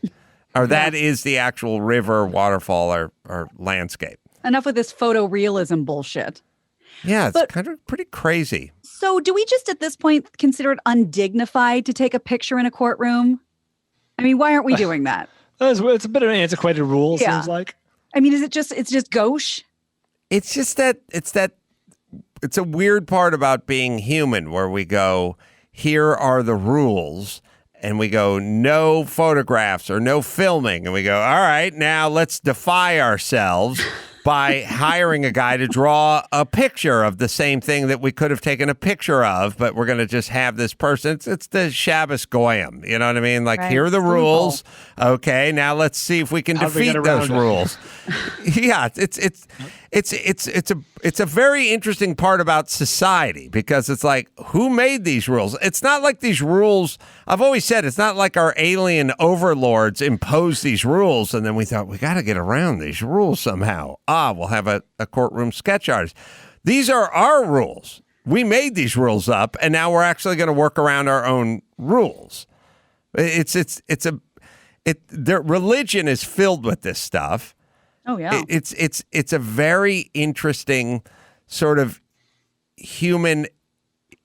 Or that is the actual river, waterfall, or landscape. Enough with this photorealism bullshit. Yeah, it's kind of pretty crazy. So do we just at this point consider it undignified to take a picture in a courtroom? I mean, why aren't we doing that? It's a bit of an antiquated rule, seems like. I mean, it's just gauche? It's just that it's a weird part about being human where we go, here are the rules. And we go, no photographs or no filming. And we go, all right, now let's defy ourselves by hiring a guy to draw a picture of the same thing that we could have taken a picture of, but we're going to just have this person. It's the Shabbos Goyim. You know what I mean? Like, here are the rules. Okay, now let's see if we can defeat those rules. Yeah, it's a very interesting part about society because it's like, who made these rules? It's not like these rules. I've always said it's not like our alien overlords imposed these rules and then we thought we got to get around these rules somehow. We'll have a courtroom sketch artist. These are our rules. We made these rules up and now we're actually going to work around our own rules. Their religion is filled with this stuff. Oh yeah. It's a very interesting sort of human.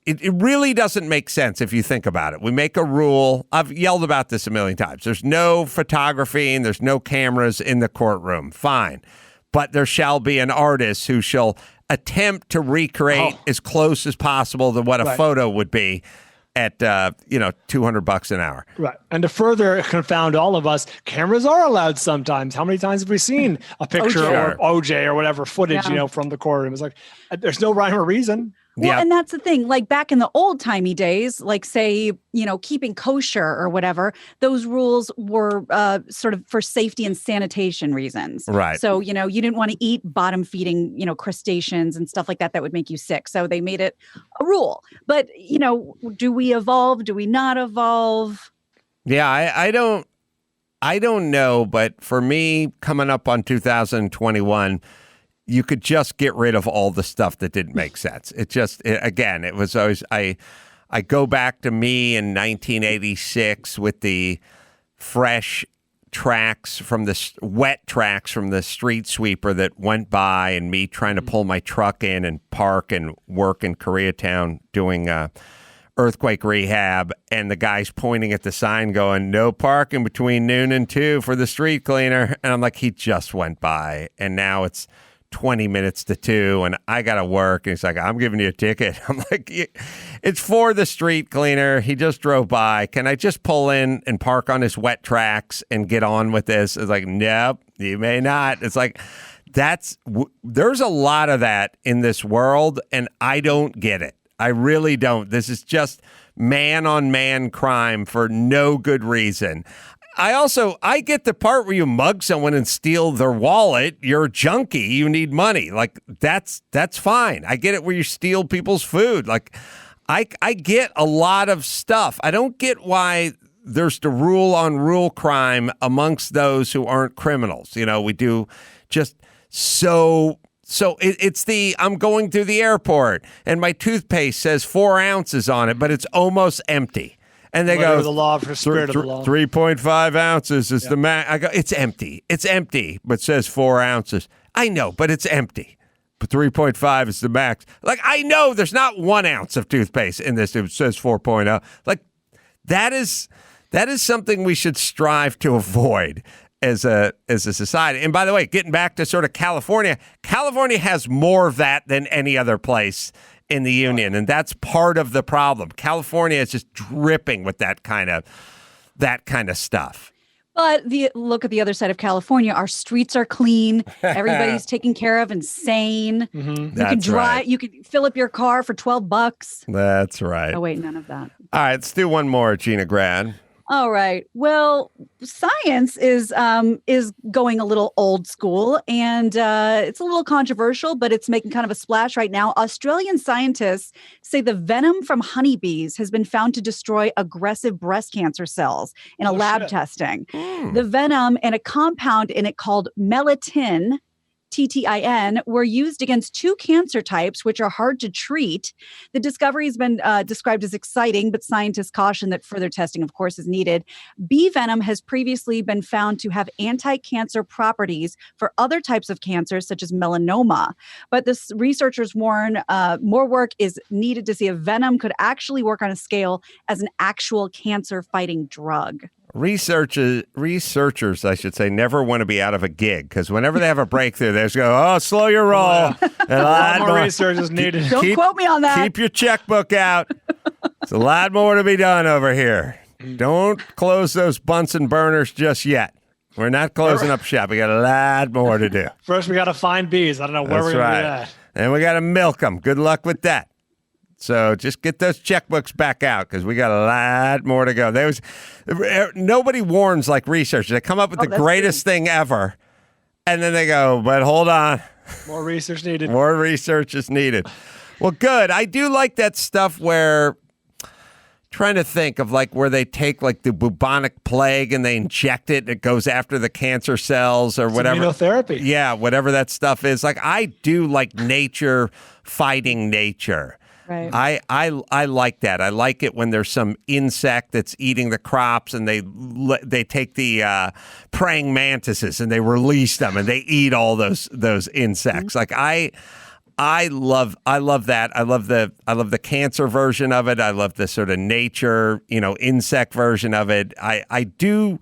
It really doesn't make sense if you think about it. We make a rule. I've yelled about this a million times. There's no photography and there's no cameras in the courtroom. Fine. But there shall be an artist who shall attempt to recreate as close as possible to what a photo would be. at $200 an hour. Right. And to further confound all of us, cameras are allowed sometimes. How many times have we seen a picture or OJ or whatever footage, from the courtroom? It's like, there's no rhyme or reason. Well, and that's the thing, like back in the old timey days, like say, keeping kosher or whatever, those rules were sort of for safety and sanitation reasons. Right. So, you didn't want to eat bottom feeding, crustaceans and stuff like that would make you sick. So they made it a rule. But, do we evolve? Do we not evolve? Yeah, I don't know. But for me, coming up on 2021, you could just get rid of all the stuff that didn't make sense. It was always, I go back to me in 1986 with the fresh tracks from the wet tracks from the street sweeper that went by, and me trying to pull my truck in and park and work in Koreatown doing earthquake rehab, and the guy's pointing at the sign going, no parking between noon and 2 for the street cleaner. And I'm like, he just went by, and now it's 20 minutes to 2 and I got to work. And he's like, I'm giving you a ticket. I'm like, it's for the street cleaner. He just drove by. Can I just pull in and park on his wet tracks and get on with this? It's like, nope, you may not. It's like, there's a lot of that in this world, and I don't get it. I really don't. This is just man on man crime for no good reason. I get the part where you mug someone and steal their wallet. You're a junkie. You need money. Like, that's fine. I get it where you steal people's food. Like, I get a lot of stuff. I don't get why there's the rule on rule crime amongst those who aren't criminals. We do just so it's I'm going through the airport and my toothpaste says 4 ounces on it, but it's almost empty. And they go, the law for spirit of the law. 3.5 ounces is the max. I go, it's empty. It's empty, but says 4 ounces. I know, but it's empty. But 3.5 is the max. Like, I know there's not 1 ounce of toothpaste in this. It says 4.0. Like, that is something we should strive to avoid as a society. And by the way, getting back to sort of California has more of that than any other place in the union, and that's part of the problem. California is just dripping with that kind of stuff. But look at the other side of California. Our streets are clean. Everybody's taken care of and sane. Mm-hmm. You can drive. Right. You can fill up your car for $12. That's right. Oh wait, none of that. All right, let's do one more, Gina Grad. All right. Well, science is going a little old school, and it's a little controversial, but it's making kind of a splash right now. Australian scientists say the venom from honeybees has been found to destroy aggressive breast cancer cells in a lab testing. The venom and a compound in it called melatonin, TTIN, were used against 2 cancer types, which are hard to treat. The discovery has been described as exciting, but scientists caution that further testing, of course, is needed. Bee venom has previously been found to have anti-cancer properties for other types of cancers, such as melanoma. But the researchers warn more work is needed to see if venom could actually work on a scale as an actual cancer-fighting drug. Researchers, I should say, never want to be out of a gig, because whenever they have a breakthrough, they just go, "Oh, slow your roll." A lot more research is needed. Don't quote me on that. Keep your checkbook out. There's a lot more to be done over here. Don't close those Bunsen burners just yet. We're not closing up shop. We got a lot more to do. First, we got to find bees. I don't know where we're going to do that. And we got to milk them. Good luck with that. So just get those checkbooks back out, because we got a lot more to go. Nobody warns like researchers. They come up with the greatest thing ever, and then they go, but hold on. More research needed. More research is needed. Well, good. I do like that stuff where, trying to think of like where they take like the bubonic plague and they inject it and it goes after the cancer cells or whatever. Immunotherapy. Yeah, whatever that stuff is. Like, I do like nature fighting nature. Right. I like that. I like it when there's some insect that's eating the crops and they take the praying mantises and they release them and they eat all those insects. Like, I love that. I love the cancer version of it. I love the sort of nature, insect version of it. I do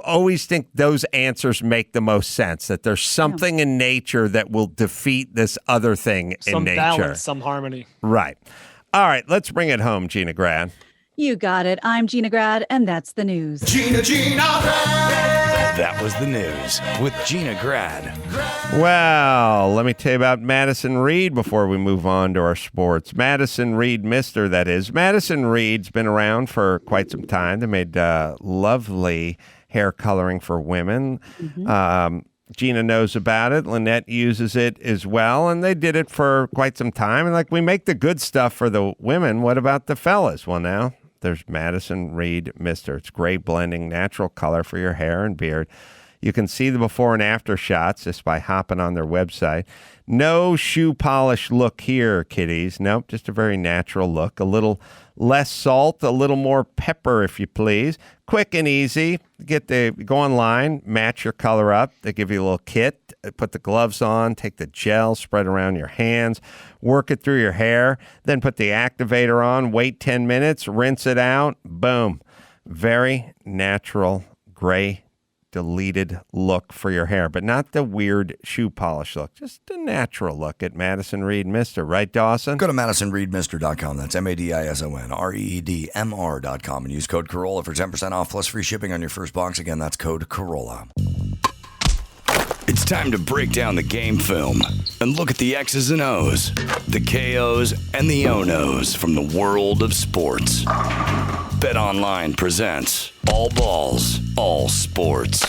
always think those answers make the most sense, that there's something in nature that will defeat this other thing in nature. Some balance, some harmony. Right. All right, let's bring it home, Gina Grad. You got it. I'm Gina Grad, and that's the news. Gina Grad. That was the news with Gina Grad. Well, let me tell you about Madison Reed before we move on to our sports. Madison Reed, Mr. that is. Madison Reed's been around for quite some time. They made lovely hair coloring for women. Gina knows about it. Lynette uses it as well, and they did it for quite some time. And like, we make the good stuff for the women. What about the fellas? Well, now there's Madison Reed Mr. It's great blending natural color for your hair and beard. You can see the before and after shots just by hopping on their website. No shoe polish look here, kiddies. Nope, just a very natural look. A little less salt, a little more pepper, if you please. Quick and easy. Go online, match your color up. They give you a little kit. Put the gloves on, take the gel, spread around your hands, work it through your hair, then put the activator on, wait 10 minutes, rinse it out. Boom. Very natural, gray, deleted look for your hair, but not the weird shoe polish look, just a natural look at Madison Reed Mr. Right, Dawson? Go to MadisonReedMr.com. That's MadisonReedMr.com and use code Carolla for 10% off plus free shipping on your first box. Again, that's code Carolla. It's time to break down the game film and look at the X's and O's, the KOs and the O-Nos from the world of sports. BetOnline presents All Balls, All Sports.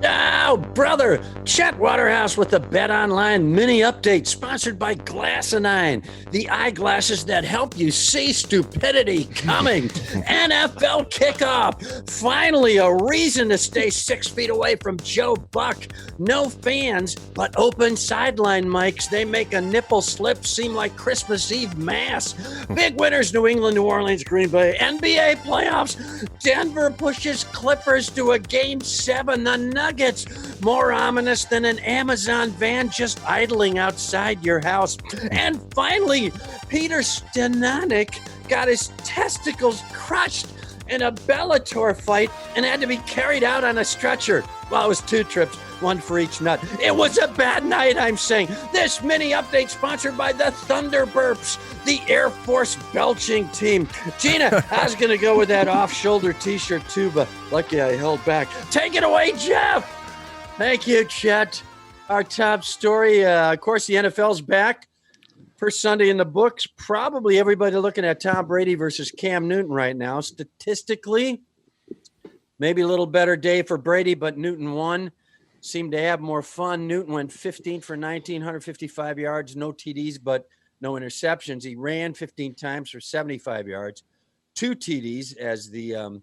Oh, brother! Chet Waterhouse with the BetOnline mini update, sponsored by Glassinine, the eyeglasses that help you see stupidity coming. NFL kickoff. Finally, a reason to stay 6 feet away from Joe Buck. No fans, but open sideline mics. They make a nipple slip seem like Christmas Eve mass. Big winners: New England, New Orleans, Green Bay. NBA playoffs. Denver pushes Clippers to a Game 7. The Nuggets, more ominous than an Amazon van just idling outside your house. And finally, Peter Stanonik got his testicles crushed in a Bellator fight and had to be carried out on a stretcher. Well, it was 2 trips, 1 for each nut. It was a bad night, I'm saying. This mini update sponsored by the Thunderbirds, the Air Force belching team. Gina, I was going to go with that off-shoulder T-shirt too, but lucky I held back. Take it away, Jeff. Thank you, Chet. Our top story, of course, the NFL's back. First Sunday in the books. Probably everybody looking at Tom Brady versus Cam Newton right now. Statistically, maybe a little better day for Brady, but Newton won. Seemed to have more fun. Newton went 15 for 19, 155 yards, no TDs, but no interceptions. He ran 15 times for 75 yards, 2 TDs as the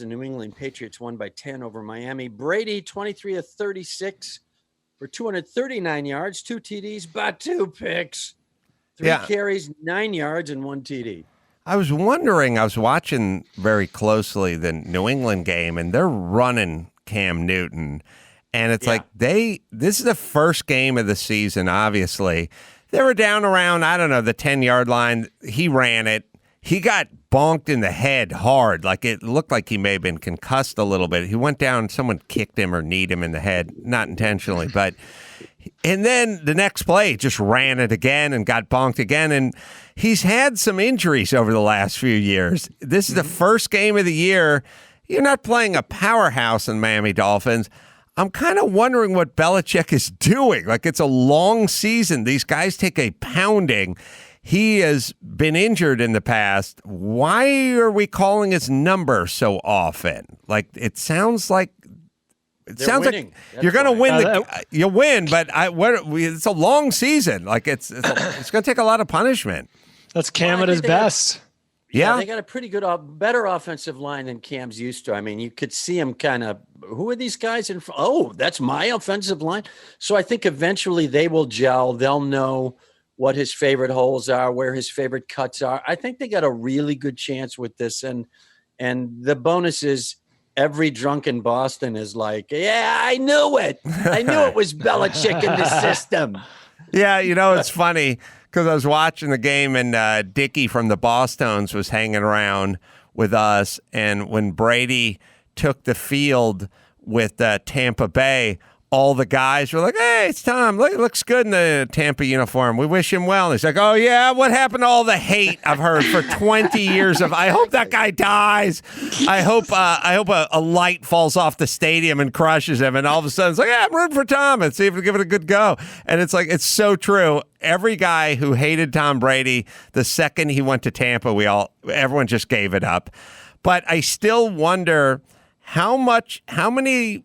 New England Patriots won by 10 over Miami. Brady, 23 of 36 for 239 yards, 2 TDs, but 2 picks. 3 carries, 9 yards, and 1 TD. I was wondering, I was watching very closely the New England game, and they're running Cam Newton. And it's like this is the first game of the season, obviously. They were down around, I don't know, the 10-yard line. He ran it. He got bonked in the head hard. Like, it looked like he may have been concussed a little bit. He went down, someone kicked him or kneed him in the head, not intentionally, but... And then the next play, just ran it again and got bonked again. And he's had some injuries over the last few years. This is the first game of the year. You're not playing a powerhouse in Miami Dolphins. I'm kind of wondering what Belichick is doing. Like, it's a long season. These guys take a pounding. He has been injured in the past. Why are we calling his number so often? Like, it sounds like sounds winning. Like you're going to win. You win, but it's a long season. Like, it's going to take a lot of punishment. That's Cam at his best. Yeah, they got a pretty good, better offensive line than Cam's used to. I mean, you could see him kind of, who are these guys in front? Oh, that's my offensive line. So I think eventually they will gel. They'll know what his favorite holes are, where his favorite cuts are. I think they got a really good chance with this. And the bonus is, every drunk in Boston is like, yeah, I knew it. I knew it was Belichick in the system. Yeah, you know, it's funny because I was watching the game and Dickie from the Bostones was hanging around with us. And when Brady took the field with Tampa Bay, all the guys were like, hey, it's Tom. Look, looks good in the Tampa uniform. We wish him well. And he's like, oh, yeah, what happened to all the hate I've heard for 20 years of, I hope that guy dies. I hope a light falls off the stadium and crushes him. And all of a sudden, it's like, yeah, I'm rooting for Tom. Let's see if we give it a good go. And it's like, it's so true. Every guy who hated Tom Brady, the second he went to Tampa, everyone just gave it up. But I still wonder how many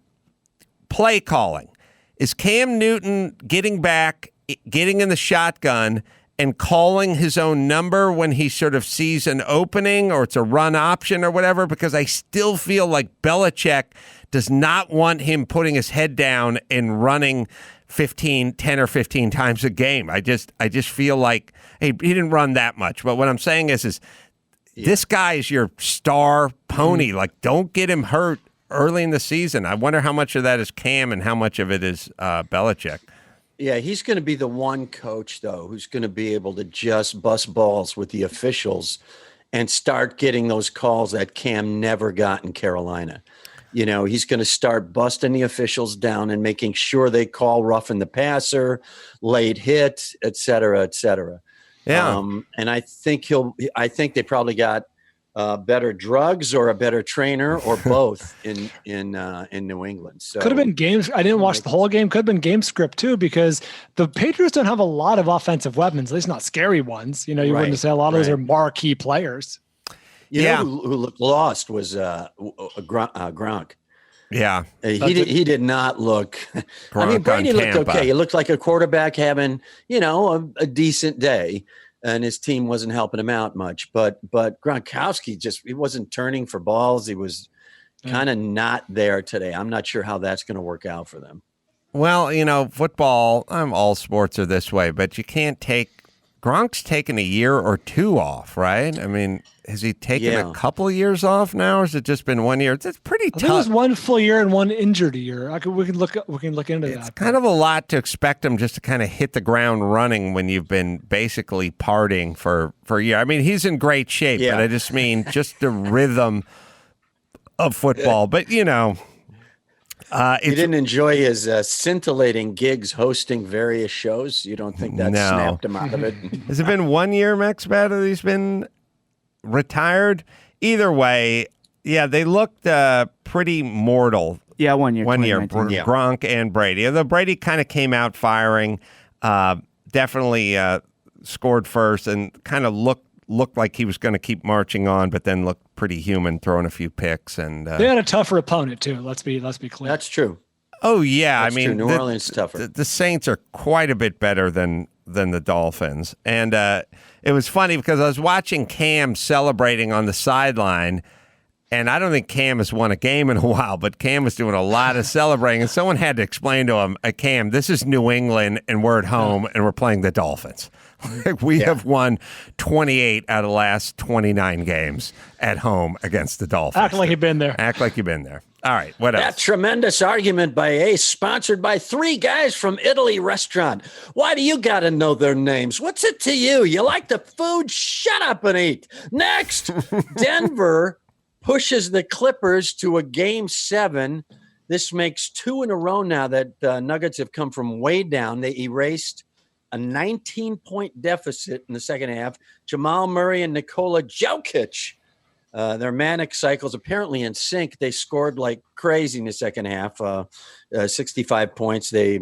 play calling is Cam Newton getting back, getting in the shotgun and calling his own number when he sort of sees an opening or it's a run option or whatever, because I still feel like Belichick does not want him putting his head down and running 10 or 15 times a game. I just feel like he didn't run that much. But what I'm saying is this guy is your star pony. Like, don't get him hurt early in the season. I wonder how much of that is Cam and how much of it is Belichick. Yeah, he's going to be the one coach, though, who's going to be able to just bust balls with the officials and start getting those calls that Cam never got in Carolina. You know, he's going to start busting the officials down and making sure they call roughing the passer, late hit, et cetera, et cetera. Yeah. And I think they probably got better drugs or a better trainer or both in New England. So could have been games. I didn't watch the whole game. Could have been game script too, because the Patriots don't have a lot of offensive weapons, at least not scary ones. You know, you wouldn't say a lot of those are marquee players. You know who looked lost was Gronk. Yeah. He did not look. I mean, Brady looked okay. He looked like a quarterback having, a decent day. And his team wasn't helping him out much. But Gronkowski he wasn't turning for balls. He was kind of not there today. I'm not sure how that's going to work out for them. Well, football, all sports are this way, but you can't Gronk's taken a year or two off, right? I mean, has he taken a couple of years off now, or has it just been 1 year? It's pretty tough. I think it was one full year and one injured year. We can look into that. It's kind of a lot to expect him just to kind of hit the ground running when you've been basically partying for a year. I mean, he's in great shape, but I just mean just the rhythm of football. But you didn't enjoy his scintillating gigs hosting various shows. You don't think that snapped him out of it? Has it been 1 year, Max, that he's been retired? Either way, they looked pretty mortal. Yeah, 1 year. 1 year, Gronk and Brady. Although Brady kind of came out firing, definitely scored first and kind of looked like he was going to keep marching on, but then looked pretty human, throwing a few picks. And they had a tougher opponent too. Let's be clear. That's true. Oh yeah, That's true. New Orleans tougher. The Saints are quite a bit better than the Dolphins, and it was funny because I was watching Cam celebrating on the sideline. And I don't think Cam has won a game in a while, but Cam was doing a lot of celebrating. And someone had to explain to him, Cam, this is New England, and we're at home, and we're playing the Dolphins. We have won 28 out of the last 29 games at home against the Dolphins. Act like you've been there. Act like you've been there. All right, what else? That tremendous argument by Ace, sponsored by 3 guys from Italy restaurant. Why do you got to know their names? What's it to you? You like the food? Shut up and eat. Next, Denver pushes the Clippers to a Game 7. This makes 2 in a row now that Nuggets have come from way down. They erased a 19-point deficit in the second half. Jamal Murray and Nikola Jokic, their manic cycles apparently in sync. They scored like crazy in the second half, 65 points. They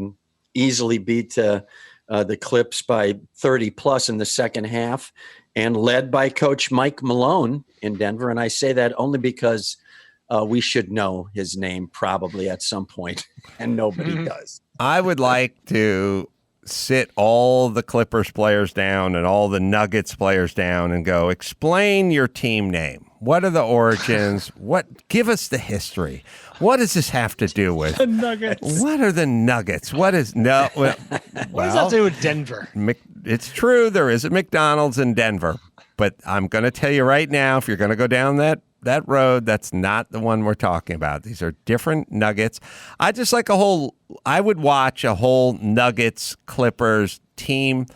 easily beat the Clips by 30-plus in the second half, and led by Coach Mike Malone in Denver. And I say that only because we should know his name probably at some point, and nobody does. I would like to sit all the Clippers players down and all the Nuggets players down and go, explain your team name. What are the origins? Give us the history. What does this have to do with the Nuggets? What are the Nuggets? What does that have to do with Denver? It's true. There is a McDonald's in Denver, but I'm going to tell you right now, if you're going to go down that road, that's not the one we're talking about. These are different Nuggets. I would watch a whole Nuggets Clippers team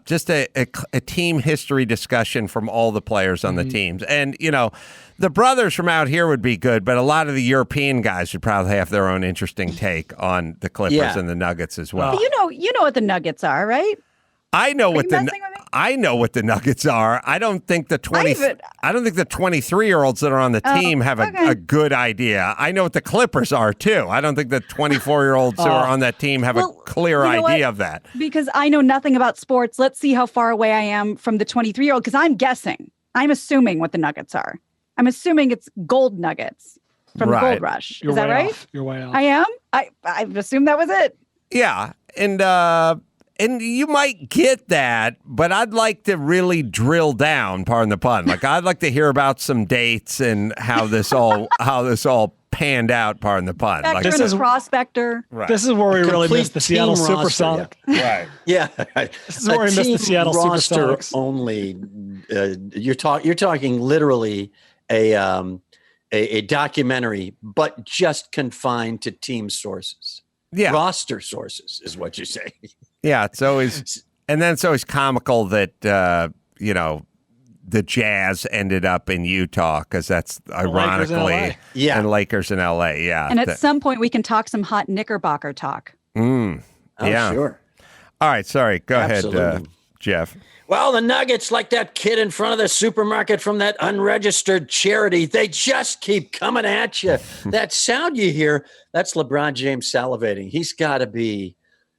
just a team history discussion from all the players on the teams. And, the brothers from out here would be good, but a lot of the European guys would probably have their own interesting take on the Clippers and the Nuggets as well. But you know what the Nuggets are, right? I know what the Nuggets are. I don't think the 23-year-olds that are on the team have a good idea. I know what the Clippers are too. I don't think the 24-year-olds who are on that team have a clear idea of that. Because I know nothing about sports. Let's see how far away I am from the 23-year-old, because I'm guessing. I'm assuming what the Nuggets are. I'm assuming it's gold nuggets from the Gold Rush. Is that right? You're way off. I am? I assumed that was it. Yeah. And you might get that, but I'd like to really drill down, pardon the pun. Like, I'd like to hear about some dates and how this all panned out, pardon the pun. Like, this is Prospector. Right. This is where we really missed the Seattle Supersonics. Yeah. Right. Yeah. This is where we missed the Seattle Supersonics. Only. You're talking literally a documentary, but just confined to team sources. Yeah. Roster sources is what you say. Yeah, it's always comical that the Jazz ended up in Utah, because that's ironically and Lakers in LA. Yeah, and at some point we can talk some hot Knickerbocker talk. Yeah, sure. All right, sorry. Go ahead, Jeff. Well, the Nuggets, like that kid in front of the supermarket from that unregistered charity, they just keep coming at you. That sound you hear, that's LeBron James salivating. He's got to be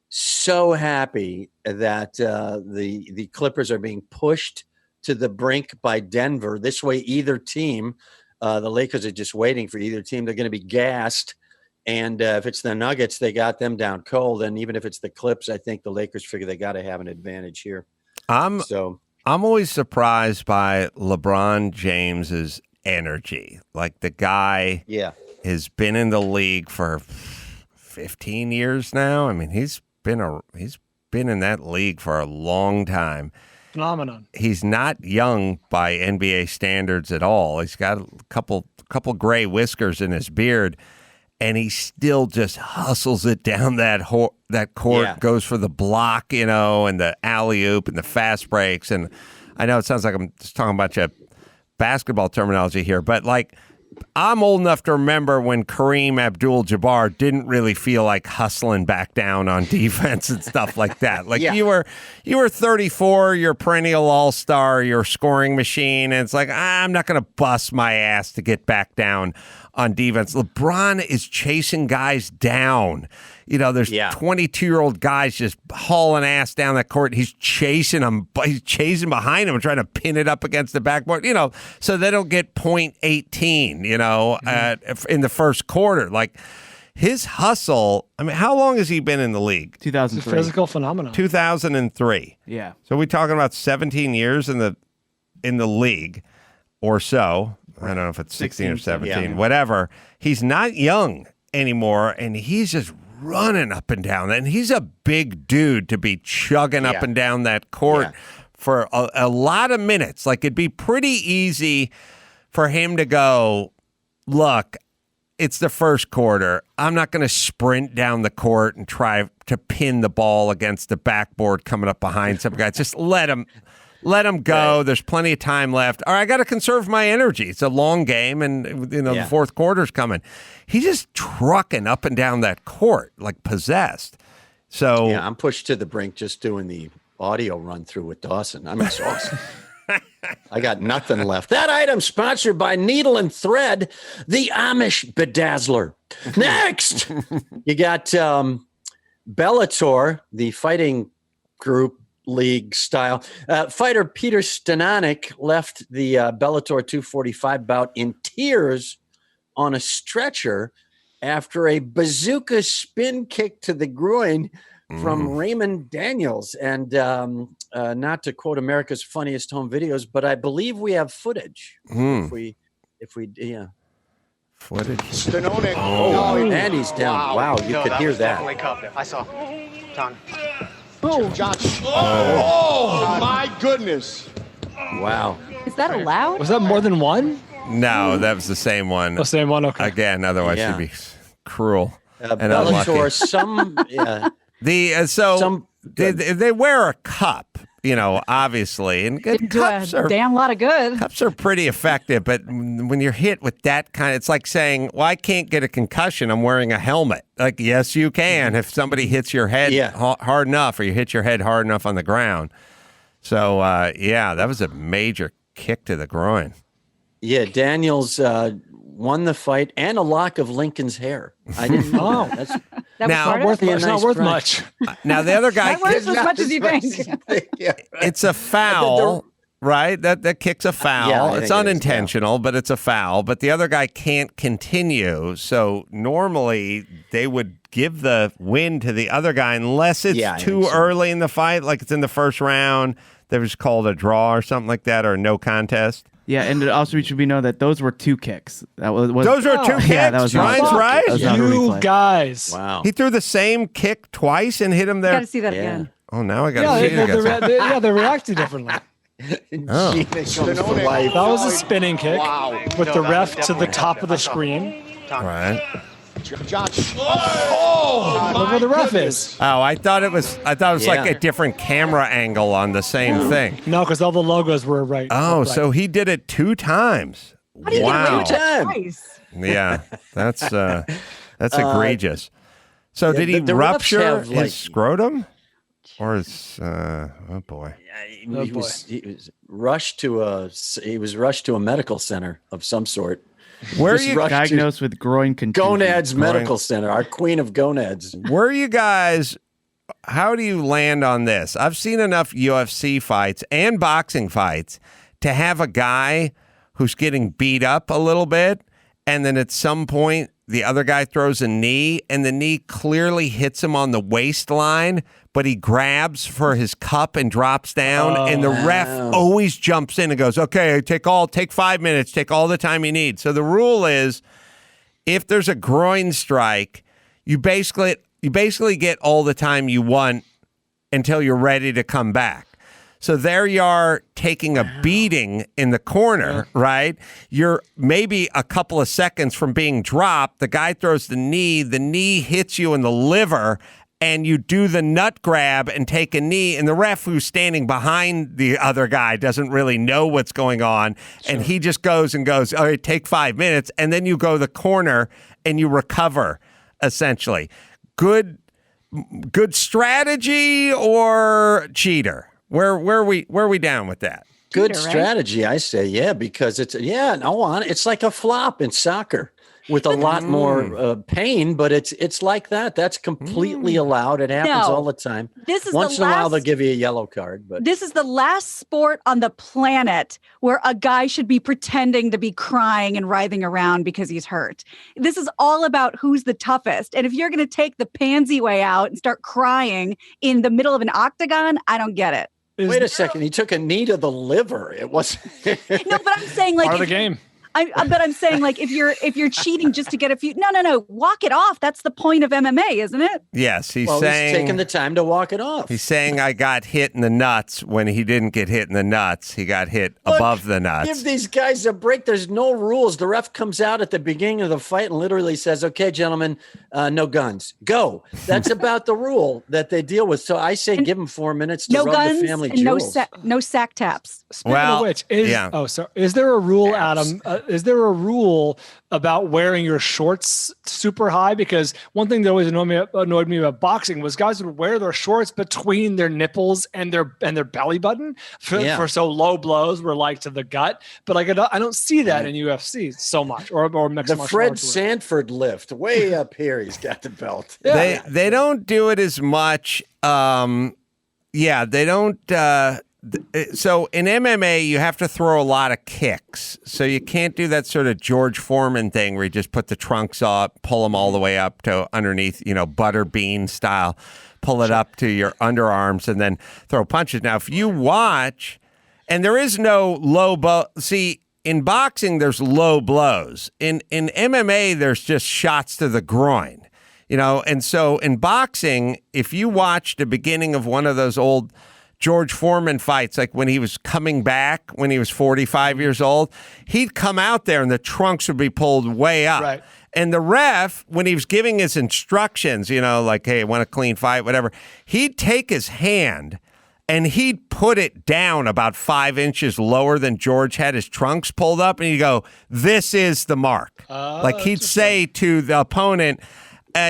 so happy that the Clippers are being pushed to the brink by Denver. This way, either team, the Lakers are just waiting for either team. They're going to be gassed. And if it's the Nuggets, they got them down cold. And even if it's the Clips, I think the Lakers figure they got to have an advantage here. I'm always surprised by LeBron James's energy. Like, the guy has been in the league for 15 years now. I mean, he's been in that league for a long time. Phenomenon. He's not young by NBA standards at all. He's got a couple gray whiskers in his beard, and he still just hustles it down that court, goes for the block, and the alley-oop and the fast breaks. And I know it sounds like I'm just talking about basketball terminology here, but like, I'm old enough to remember when Kareem Abdul-Jabbar didn't really feel like hustling back down on defense and stuff like that. Like, you were 34, you're a perennial all-star, you're a scoring machine, and it's like, I'm not going to bust my ass to get back down on defense. LeBron is chasing guys down. There's 22-year-old guys just hauling ass down that court. He's chasing them. He's chasing behind them and trying to pin it up against the backboard, so they don't get 0.18, in the first quarter. Like, his hustle, I mean, how long has he been in the league? 2003. It's a physical phenomenon. 2003. Yeah. So we're talking about 17 years in the league or so. I don't know if it's 16 or 17, whatever. He's not young anymore, and he's just running up and down. And he's a big dude to be chugging up and down that court for a lot of minutes. Like, it'd be pretty easy for him to go, look, it's the first quarter. I'm not going to sprint down the court and try to pin the ball against the backboard coming up behind some guys. Just let him go. Right. There's plenty of time left. All right, I got to conserve my energy. It's a long game, and the fourth quarter's coming. He's just trucking up and down that court like possessed. So I'm pushed to the brink just doing the audio run through with Dawson. I'm exhausted. I got nothing left. That item sponsored by Needle and Thread, the Amish Bedazzler. Next, you got Bellator, the fighting group league style. Fighter Peter Stanonik left the Bellator 245 bout in tears on a stretcher after a bazooka spin kick to the groin from Raymond Daniels. And not to quote America's Funniest Home Videos, but I believe we have footage. If we footage. Stanonik. And he's down. Wow, you could hear that. I saw. Done. Josh. Oh, my goodness. Wow. Is that allowed? Was that more than one? No, that was the same one. The same one, okay. Again, otherwise she'd be cruel and Bellator, unlucky. some they wear a cup, obviously. And Didn't do a damn lot of good. Cups are pretty effective, but when you're hit with that kind, it's like saying, well, I can't get a concussion. I'm wearing a helmet. Like, yes, you can if somebody hits your head hard enough, or you hit your head hard enough on the ground. So, that was a major kick to the groin. Yeah, Daniels won the fight and a lock of Lincoln's hair. I didn't know that. That was not worth much. Now, the other guy... Not worth as much as you think. It's a foul, right? That kick's a foul. Yeah, it's unintentional, but it's a foul. But the other guy can't continue. So normally they would give the win to the other guy unless it's too early in the fight, like it's in the first round. They was called a draw or something like that, or no contest. Yeah, and also it should be known that those were 2 kicks. Those were 2 kicks? Yeah, that was Ryan's right? You guys. Wow. He threw the same kick twice and hit him there? Got to see that again. Oh, now I got to see it. They reacted differently. Oh. That was a spinning kick with the ref to the top of the screen. Right. Josh. Look where the ref is. Oh, I thought it was like a different camera angle on the same thing. No, because all the logos were right. Oh, so he did it 2 times. How do you get away with that twice? Yeah, that's egregious. So did he rupture his scrotum? Or his oh boy. He was rushed to a medical center of some sort. Where are you diagnosed with groin contusion? Gonads Medical Center, our queen of gonads. Where are you guys? How do you land on this? I've seen enough UFC fights and boxing fights to have a guy who's getting beat up a little bit, and then at some point the other guy throws a knee, and the knee clearly hits him on the waistline, but he grabs for his cup and drops down, and the ref always jumps in and goes, okay, take 5 minutes, take all the time you need. So the rule is, if there's a groin strike, you basically get all the time you want until you're ready to come back. So there you are taking a beating in the corner, right? You're maybe a couple of seconds from being dropped. The guy throws the knee hits you in the liver, and you do the nut grab and take a knee, and the ref who's standing behind the other guy doesn't really know what's going on, and he just goes, all right, take 5 minutes, and then you go to the corner and you recover, essentially. Good strategy or cheater? Where are we down with that? Good strategy, I say, because it's like a flop in soccer with a lot more pain, but it's like that. That's completely allowed. It happens all the time. This is once in a while they'll give you a yellow card, but this is the last sport on the planet where a guy should be pretending to be crying and writhing around because he's hurt. This is all about who's the toughest. And if you're going to take the pansy way out and start crying in the middle of an octagon, I don't get it. Wait a second. He took a knee to the liver. It was no, but I'm saying like part of the game. But I'm saying, like, if you're cheating just to get a few, no, walk it off. That's the point of MMA, isn't it? Yes, he's taking the time to walk it off. He's saying I got hit in the nuts when he didn't get hit in the nuts. He got hit above the nuts. Give these guys a break. There's no rules. The ref comes out at the beginning of the fight and literally says, "Okay, gentlemen, no guns, go." That's about the rule that they deal with. So I say, give them 4 minutes to rub the family jewels. No sack taps. Speaking of which, is there a rule, Adam? Is there a rule about wearing your shorts super high? Because one thing that always annoyed me about boxing was guys would wear their shorts between their nipples and their belly button for so low blows were like to the gut. But like I don't see that in UFC so much or mixed martial arts. The Fred Sanford lift way up here. He's got the belt. They don't do it as much. They don't. So in MMA, you have to throw a lot of kicks. So you can't do that sort of George Foreman thing where you just put the trunks up, pull them all the way up to underneath, butter bean style, pull it up to your underarms and then throw punches. Now, if you watch, and there is no low blow. See, in boxing, there's low blows. In MMA, there's just shots to the groin. And so in boxing, if you watch the beginning of one of those old George Foreman fights, like when he was coming back, when he was 45 years old, he'd come out there and the trunks would be pulled way up. Right. And the ref, when he was giving his instructions, like, hey, I want a clean fight, whatever, he'd take his hand and he'd put it down about 5 inches lower than George had his trunks pulled up, and he'd go, "This is the mark." Like he'd say to the opponent,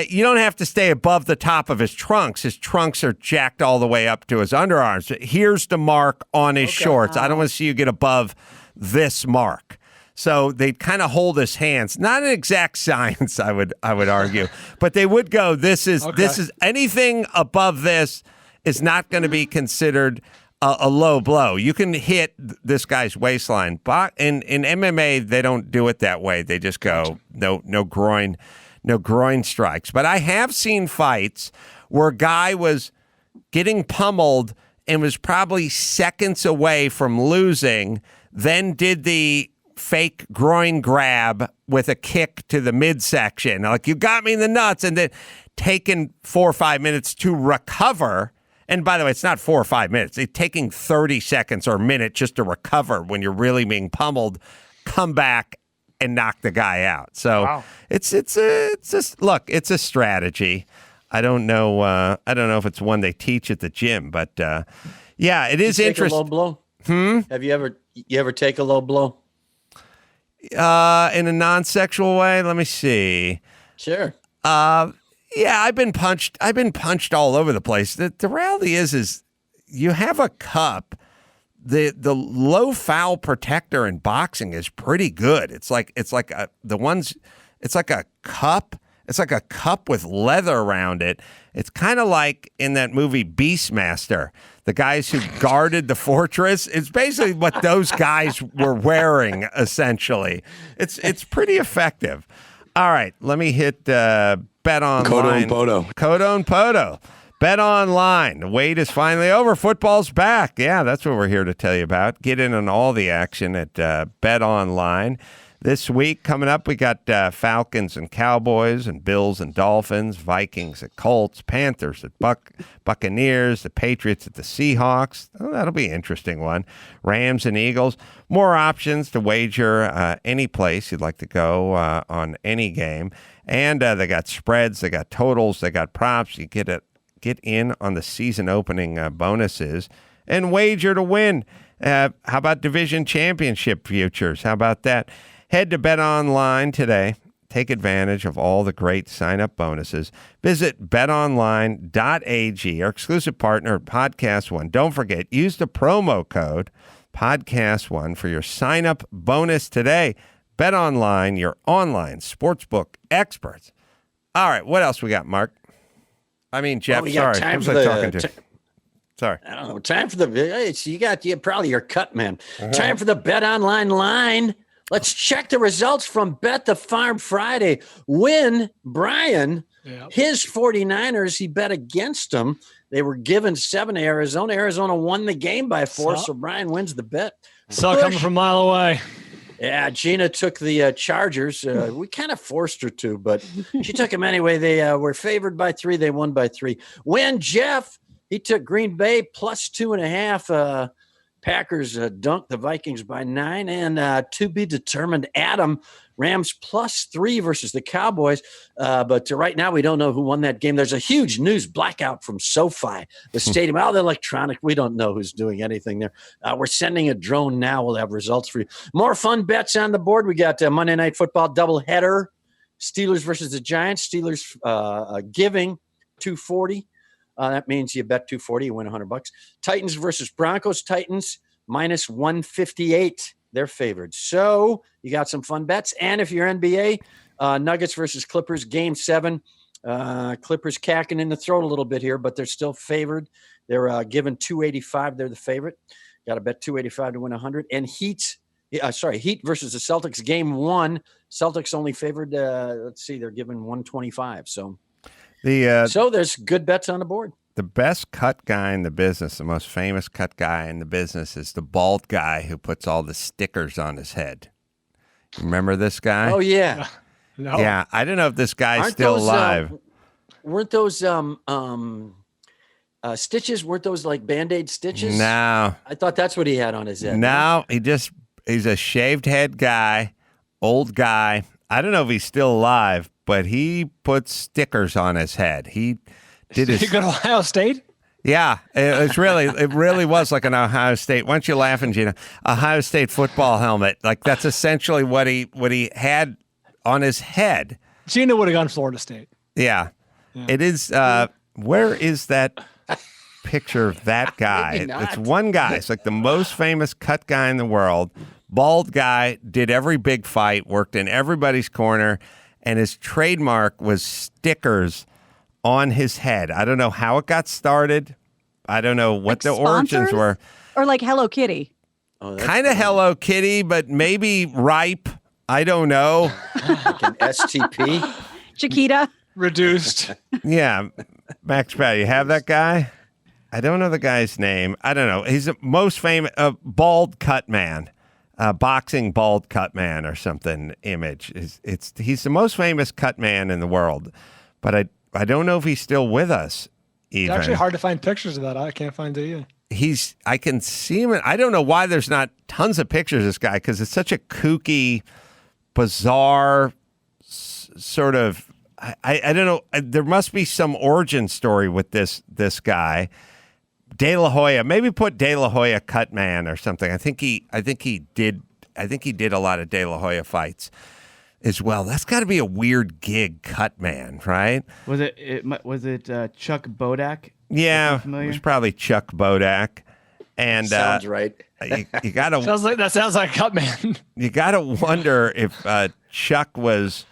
you don't have to stay above the top of his trunks. His trunks are jacked all the way up to his underarms. Here's the mark on his shorts. I don't want to see you get above this mark. So they'd kind of hold his hands. Not an exact science, I would argue, but they would go, this is anything above this is not going to be considered a low blow. You can hit this guy's waistline. But in MMA, they don't do it that way. They just go, no groin strikes. But I have seen fights where a guy was getting pummeled and was probably seconds away from losing, then did the fake groin grab with a kick to the midsection. Like, you got me in the nuts, and then taking 4 or 5 minutes to recover. And by the way, it's not 4 or 5 minutes. It's taking 30 seconds or a minute just to recover when you're really being pummeled, come back and knock the guy out. So it's a strategy. I don't know if it's one they teach at the gym, but yeah, it is interesting. Take a low blow? Have you ever take a low blow? In a non-sexual way? Let me see. Sure. Yeah, I've been punched all over the place. The reality is you have a cup. The low foul protector in boxing is pretty good. It's like a cup. It's like a cup with leather around it. It's kind of like in that movie Beastmaster, the guys who guarded the fortress. It's basically what those guys were wearing, essentially. It's pretty effective. All right, let me hit BetOnline. Codone Poto. BetOnline. The wait is finally over. Football's back. Yeah, that's what we're here to tell you about. Get in on all the action at BetOnline. This week, coming up, we got Falcons and Cowboys and Bills and Dolphins, Vikings at Colts, Panthers at Buccaneers, the Patriots at the Seahawks. Oh, that'll be an interesting one. Rams and Eagles. More options to wager any place you'd like to go on any game. And they got spreads, they got totals, they got props. You get in on the season opening bonuses and wager to win. How about division championship futures? How about that? Head to BetOnline today. Take advantage of all the great sign-up bonuses. Visit betonline.ag, our exclusive partner at Podcast One. Don't forget, use the promo code Podcast One for your sign-up bonus today. BetOnline, your online sportsbook experts. All right, what else we got, Mark? I mean, Jeff, sorry. Who was I talking to? Sorry. I don't know. Time for you probably your cut, man. Time for the BetOnline line. Let's check the results from Bet the Farm Friday. When Bryan, his 49ers, he bet against them. They were given 7 to Arizona. Arizona won the game by 4, so Bryan wins the bet. Saw coming from a mile away. Yeah, Gina took the Chargers. We kind of forced her to, but she took them anyway. They were favored by 3. They won by 3. When Jeff, he took Green Bay plus 2.5. Packers dunked the Vikings by 9, and to be determined, Adam, Rams plus 3 versus the Cowboys. But right now, we don't know who won that game. There's a huge news blackout from SoFi, the stadium. All the electronic, we don't know who's doing anything there. We're sending a drone now. We'll have results for you. More fun bets on the board. We got Monday Night Football doubleheader. Steelers versus the Giants. Steelers giving 240. That means you bet 240, you win $100. Titans versus Broncos. Titans minus 158. They're favored. So you got some fun bets. And if you're NBA, Nuggets versus Clippers, Game 7. Clippers cacking in the throat a little bit here, but they're still favored. They're given 285. They're the favorite. Got to bet 285 to win 100. And Heat versus the Celtics, Game 1. Celtics only favored. Let's see, they're given 125. So. So there's good bets on the board. The best cut guy in the business, the most famous cut guy in the business is the bald guy who puts all the stickers on his head. Remember this guy? Oh, yeah. No. Yeah, I don't know if this guy's still alive. Weren't those stitches? Weren't those like Band-Aid stitches? No. I thought that's what he had on his head. No, he's a shaved head guy, old guy. I don't know if he's still alive, but he puts stickers on his head. He did his. You go to Ohio State? Yeah, it really was like an Ohio State. Why don't you laughing, Gina? Ohio State football helmet. Like that's essentially what he had on his head. Gina would have gone Florida State. Yeah. It is. Where is that picture of that guy? It's one guy. It's like the most famous cut guy in the world. Bald guy, did every big fight, worked in everybody's corner, and his trademark was stickers on his head. I don't know how it got started. I don't know what the origins were. Or like Hello Kitty. Kind of Hello Kitty, but maybe Ripe. I don't know. Like an STP. Chiquita. Reduced. Yeah. Max Pat, you have that guy? I don't know the guy's name. I don't know. He's the most famous bald cut man. Boxing bald cut man or something image. He's the most famous cut man in the world. But I don't know if he's still with us. Even. It's actually hard to find pictures of that. I can't find it either. I can see him. I don't know why there's not tons of pictures of this guy because it's such a kooky, bizarre sort of. I don't know. There must be some origin story with this guy. De La Hoya. Maybe put De La Hoya cut man or something. I think he did a lot of De La Hoya fights as well. That's got to be a weird gig, cut man, right? Was it Chuck Bodak? Yeah, it was probably Chuck Bodak. And sounds right. You gotta that sounds like cut man. You gotta wonder if Chuck was.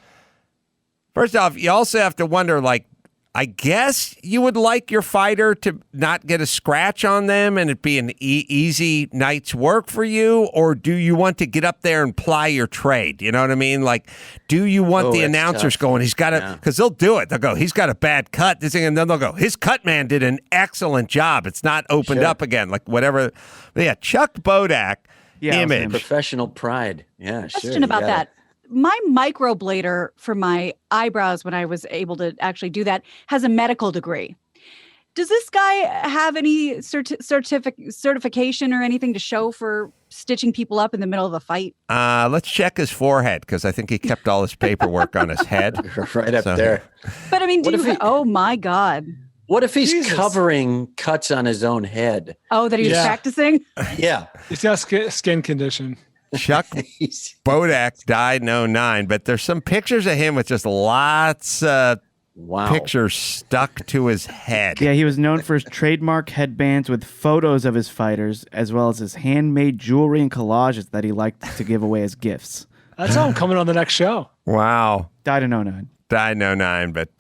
First off, you also have to wonder, like, I guess you would like your fighter to not get a scratch on them and it be an easy night's work for you, or do you want to get up there and ply your trade? You know what I mean? Like, do you want the announcers going, he's got to, because they'll do it. They'll go, he's got a bad cut. This thing, and then they'll go, his cut man did an excellent job. It's not opened up again, like whatever. But yeah, Chuck Bodak image. Professional pride. Yeah, Question about that. My microblader for my eyebrows, when I was able to actually do that, has a medical degree. Does this guy have any certification or anything to show for stitching people up in the middle of a fight? Let's check his forehead, because I think he kept all his paperwork on his head. Right up there. But I mean, oh my God. What if he's covering cuts on his own head? Oh, that he's practicing? Yeah. He's got skin condition. Chuck Bodak died in 2009, but there's some pictures of him with just lots of pictures stuck to his head. Yeah, he was known for his trademark headbands with photos of his fighters, as well as his handmade jewelry and collages that he liked to give away as gifts. That's how I'm coming on the next show. Wow. Died in 2009. Died in 2009, but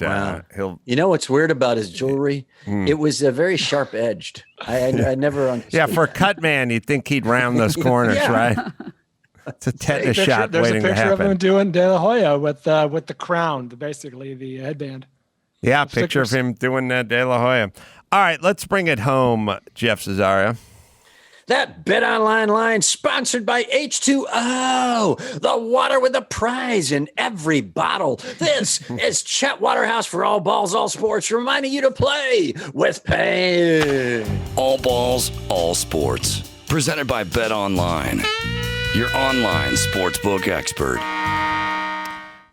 he'll... You know what's weird about his jewelry? It was very sharp-edged. I never understood. Yeah, for a cut man, you'd think he'd round those corners, right? It's a tetanus shot waiting to happen. There's a picture of him doing De La Hoya with the crown, basically the headband. Yeah, picture of him doing De La Hoya. All right, let's bring it home, Jeff Cesario. That BetOnline line sponsored by H2O, the water with a prize in every bottle. This is Chet Waterhouse for All Balls, All Sports, reminding you to play with pain. All Balls, All Sports. Presented by BetOnline, your online sportsbook expert.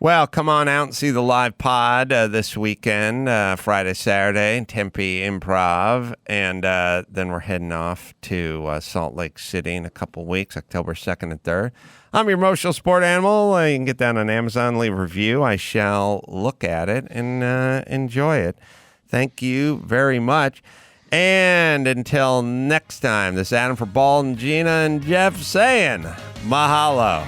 Well, come on out and see the live pod this weekend, Friday, Saturday, Tempe Improv. And then we're heading off to Salt Lake City in a couple weeks, October 2nd and 3rd. I'm your emotional sport animal. You can get down on Amazon, leave a review. I shall look at it and enjoy it. Thank you very much. And until next time, this is Adam for Bald and Gina and Jeff saying mahalo.